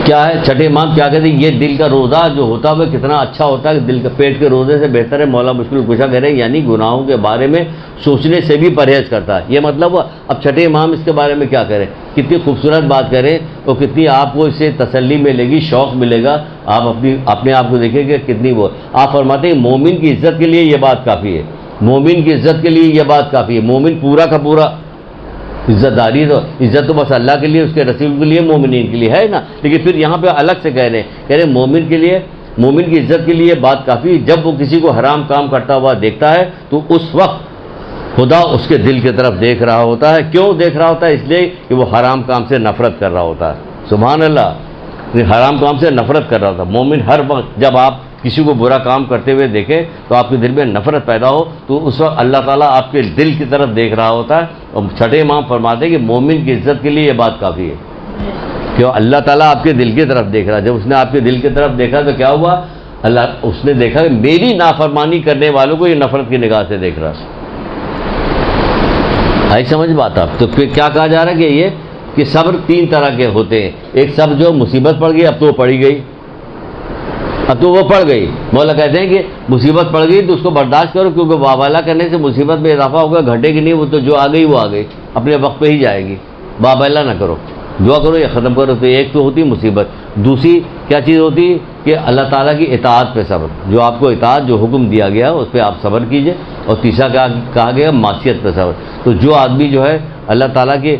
کیا ہے چھٹے امام کیا کہتے ہیں؟ یہ دل کا روزہ جو ہوتا ہے وہ کتنا اچھا ہوتا ہے کہ دل کا پیٹ کے روزے سے بہتر ہے. مولا مشکل کشا کہہ رہے ہیں یعنی گناہوں کے بارے میں سوچنے سے بھی پرہیز کرتا ہے. یہ مطلب ہوا. اب چھٹے امام اس کے بارے میں کیا کریں؟ کتنی خوبصورت بات کریں اور کتنی آپ کو اس سے تسلی ملے گی، شوق ملے گا. آپ اپنے آپ کو دیکھیں کہ کتنی وہ آپ فرماتے ہیں مومن کی عزت کے لیے یہ بات کافی ہے، مومن کی عزت کے لیے یہ بات کافی ہے. مومن پورا کا پورا عزت داری تو عزت تو بس اللہ کے لیے، اس کے رسول کے لیے، مومنین کے لیے ہے نا. لیکن پھر یہاں پہ الگ سے کہہ رہے ہیں مومن کے لیے، مومن کی عزت کے لیے بات کافی. جب وہ کسی کو حرام کام کرتا ہوا دیکھتا ہے تو اس وقت خدا اس کے دل کی طرف دیکھ رہا ہوتا ہے. کیوں دیکھ رہا ہوتا ہے؟ اس لیے کہ وہ حرام کام سے نفرت کر رہا ہوتا ہے. سبحان اللہ، حرام کام سے نفرت کر رہا ہوتا ہے. مومن ہر وقت جب آپ کسی کو برا کام کرتے ہوئے دیکھیں تو آپ کے دل میں نفرت پیدا ہو تو اس وقت اللہ تعالیٰ آپ کے دل کی طرف دیکھ رہا ہوتا ہے. اور چھٹے امام فرماتے ہیں کہ مومن کی عزت کے لیے یہ بات کافی ہے کہ اللہ تعالیٰ آپ کے دل کی طرف دیکھ رہا. جب اس نے آپ کے دل کی طرف دیکھا تو کیا ہوا؟ اس نے دیکھا کہ میری نافرمانی کرنے والوں کو یہ نفرت کی نگاہ سے دیکھ رہا. آئی سمجھ بات آپ؟ تو پھر کیا کہا جا رہا ہے کہ یہ کہ صبر تین طرح کے ہوتے ہیں. ایک صبر جو مصیبت پڑ گئی، اب تو وہ پڑی گئی، اب تو وہ پڑ گئی. مولا کہتے ہیں کہ مصیبت پڑ گئی تو اس کو برداشت کرو، کیونکہ واویلا کرنے سے مصیبت میں اضافہ ہوگا، گھٹے گی نہیں. وہ تو جو آ گئی وہ آ گئی، اپنے وقت پہ ہی جائے گی. واویلا نہ کرو، دعا کرو یا ختم کرو. تو ایک تو ہوتی مصیبت. دوسری کیا چیز ہوتی کہ اللہ تعالیٰ کی اطاعت پہ صبر، جو آپ کو اطاعت جو حکم دیا گیا اس پہ آپ صبر کیجئے. اور تیسرا کیا کہا گیا؟ معصیت پہ صبر. تو جو آدمی جو ہے اللہ تعالیٰ کے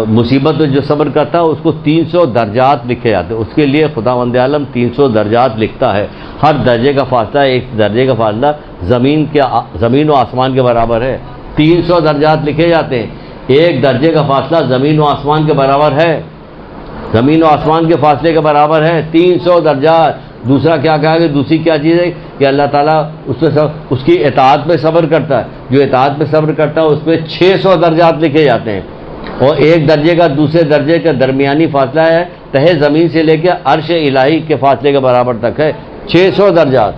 مصیبت پہ جو صبر کرتا ہے اس کو 300 درجات لکھے جاتے ہیں. اس کے لیے خداوند عالم 300 درجات لکھتا ہے. ہر درجے کا فاصلہ، ایک درجے کا فاصلہ زمین و آسمان کے برابر ہے. 300 درجات لکھے جاتے ہیں. ایک درجے کا فاصلہ زمین و آسمان کے برابر ہے، زمین و آسمان کے فاصلے کے برابر ہے 300 درجات. دوسرا کیا کہا کہ دوسری کیا چیز ہے کہ اللہ تعالیٰ اس کی اطاعت پہ صبر کرتا ہے. جو اطاعت پہ صبر کرتا ہے اس پہ 600 درجات لکھے جاتے ہیں. اور ایک درجے کا دوسرے درجے کا درمیانی فاصلہ ہے تہے زمین سے لے کے عرش الہی کے فاصلے کے برابر تک ہے. 600 درجات.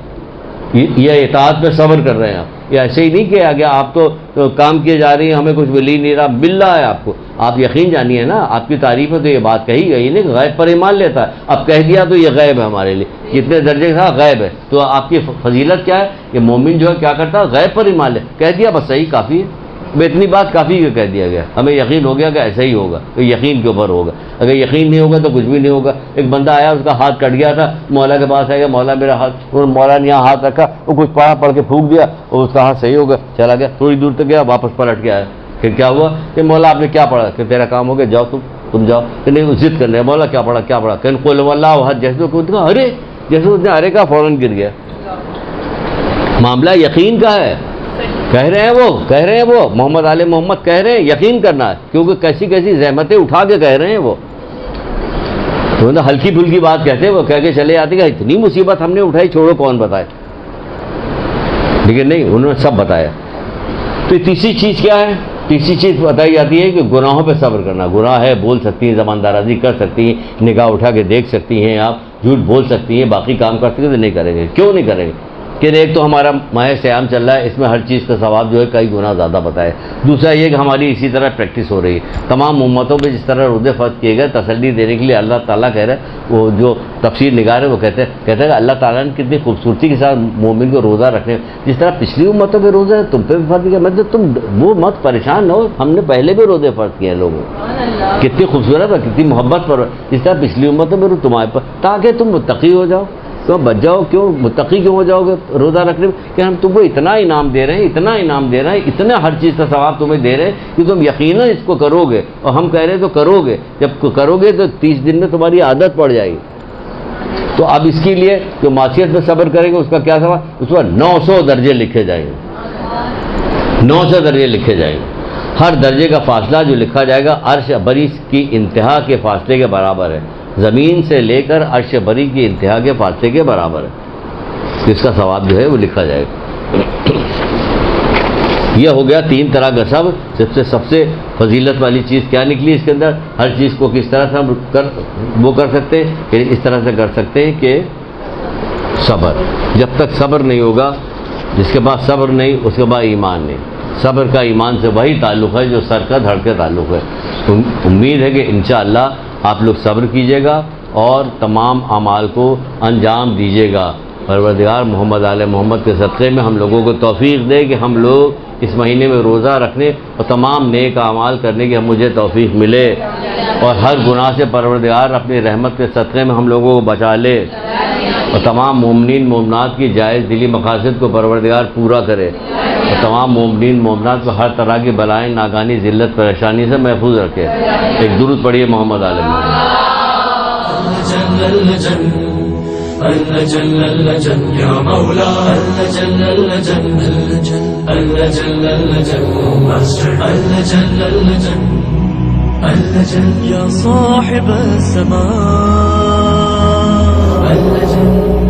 یہ اطاعت پہ صبر کر رہے ہیں آپ. یہ ایسے ہی نہیں کیا گیا آپ تو کام کیے جا رہی ہیں، ہمیں کچھ مل ہی نہیں رہا. مل رہا ہے آپ کو. آپ یقین جانیے نا، آپ کی تعریف ہے تو یہ بات کہی گئی نہیں کہ غیب پر ایمان لیتا ہے. اب کہہ دیا تو یہ غیب ہے ہمارے لیے، کتنے درجے کا غیب ہے. تو آپ کی فضیلت کیا ہے کہ مومن جو ہے کیا کرتا ہے؟ غیب پر ایمان لے. کہہ دیا بس صحیح کافی ہے. اتنی بات کافی کہہ دیا گیا. ہمیں یقین ہو گیا کہ ایسا ہی ہوگا، تو یقین کے اوپر ہوگا. اگر یقین نہیں ہوگا تو کچھ بھی نہیں ہوگا. ایک بندہ آیا، اس کا ہاتھ کٹ گیا تھا، مولا کے پاس آیا، مولا میرا ہاتھ، اور مولا نے یہاں ہاتھ رکھا، وہ کچھ پڑھ کے پھونک دیا اور اس کا ہاتھ صحیح ہوگا. چلا گیا، تھوڑی دور تک گیا، واپس پلٹ کے آیا. پھر کیا ہوا کہ مولا آپ نے کیا پڑھا؟ کہ تیرا کام ہو گیا، جاؤ تم جاؤ. کہ نہیں، وہ ضد کر رہے. مولا کیا پڑھا؟ کہ قل هو اللہ احد. ارے جیسے اس نے ارے کا فوراً گر گیا. معاملہ یقین کا ہے. کہہ رہے ہیں وہ محمد آل محمد کہہ رہے ہیں یقین کرنا ہے، کیونکہ کیسی زحمتیں اٹھا کے کہہ رہے ہیں. وہ تو ہلکی پھلکی بات کہتے ہیں، وہ کہہ کے چلے جاتے کہ اتنی مصیبت ہم نے اٹھائی، چھوڑو کون بتائے. لیکن نہیں، انہوں نے سب بتایا. تو تیسری چیز کیا ہے؟ تیسری چیز بتائی جاتی ہے کہ گناہوں پہ صبر کرنا. گناہ ہے، بول سکتی ہیں، زبان درازی کر سکتی ہیں، نگاہ اٹھا کے دیکھ سکتی ہیں، آپ جھوٹ بول سکتی ہیں، باقی کام کر سکتے ہیں تو نہیں کریں گے. کیوں نہیں کریں گے؟ کہ ایک تو ہمارا ماہ سیام چل رہا ہے، اس میں ہر چیز کا ثواب جو ہے کئی گنا زیادہ بتائے. دوسرا یہ کہ ہماری اسی طرح پریکٹس ہو رہی ہے. تمام امتوں پہ جس طرح روزے فرض کیے گئے تسلی دینے کے لیے اللہ تعالیٰ کہہ رہے ہیں، وہ جو تفسیر نگار ہے وہ کہتے ہیں کہ اللہ تعالیٰ نے کتنی خوبصورتی کے ساتھ مومن کو روزہ رکھنے، جس طرح پچھلی امتوں پہ روزہ ہے تم پہ بھی فرض کیا. مطلب تم وہ مت پریشان نہ ہو، ہم نے پہلے بھی روزے فرض کیے ہیں لوگوں. کتنی خوبصورت ہے، کتنی محبت پر، جس طرح پچھلی امتوں میں تمہارے پر، تاکہ تم متقی ہو جاؤ. تو بچ جاؤ، کیوں متقی کیوں ہو جاؤ گے روزہ رکھنے میں کہ ہم تم کو اتنا انعام دے رہے ہیں، اتنا انعام دے رہے ہیں، اتنا ہر چیز کا ثواب تمہیں دے رہے ہیں کہ تم یقیناً اس کو کرو گے، اور ہم کہہ رہے ہیں تو کرو گے، جب کرو گے تو 30 دن میں تمہاری عادت پڑ جائے گی۔ تو اب اس کے لیے جو معصیت میں صبر کرے گا اس کا کیا ثواب؟ اس پر 900 درجے لکھے جائیں گے، 900 درجے لکھے جائیں گے۔ ہر درجے کا فاصلہ جو لکھا جائے گا عرش بری کی انتہا کے فاصلے کے برابر ہے، زمین سے لے کر عرش بری کی انتہا کے فاصلے کے برابر ہے، اس کا ثواب جو ہے وہ لکھا جائے گا۔ یہ ہو گیا 3 طرح کا صبر۔ سب سے فضیلت والی چیز کیا نکلی اس کے اندر؟ ہر چیز کو کس طرح سے ہم وہ کر سکتے ہیں کہ اس طرح سے کر سکتے ہیں کہ صبر، جب تک صبر نہیں ہوگا، جس کے پاس صبر نہیں اس کے بعد ایمان نہیں۔ صبر کا ایمان سے وہی تعلق ہے جو سر کا دھڑ کے تعلق ہے۔ امید ہے کہ انشاءاللہ آپ لوگ صبر کیجیے گا اور تمام اعمال کو انجام دیجیے گا۔ پروردگار محمد آل محمد کے صدقے میں ہم لوگوں کو توفیق دے کہ ہم لوگ اس مہینے میں روزہ رکھنے اور تمام نیک اعمال کرنے کی مجھے توفیق ملے، اور ہر گناہ سے پروردگار اپنی رحمت کے صدقے میں ہم لوگوں کو بچا لے، اور تمام مومنین مومنات کی جائز دلی مقاصد کو پروردگار پورا کرے، اور تمام مومنین مومنات کو ہر طرح کی بلائیں، ناگانی، ذلت، پریشانی سے محفوظ رکھے۔ ایک درود پڑھیے محمد آل محمد۔ اللجن اللجن یا مولا اللجن اللجن اللجن اللجن اللجن اللجن اللجن یا صاحب السماء اللجن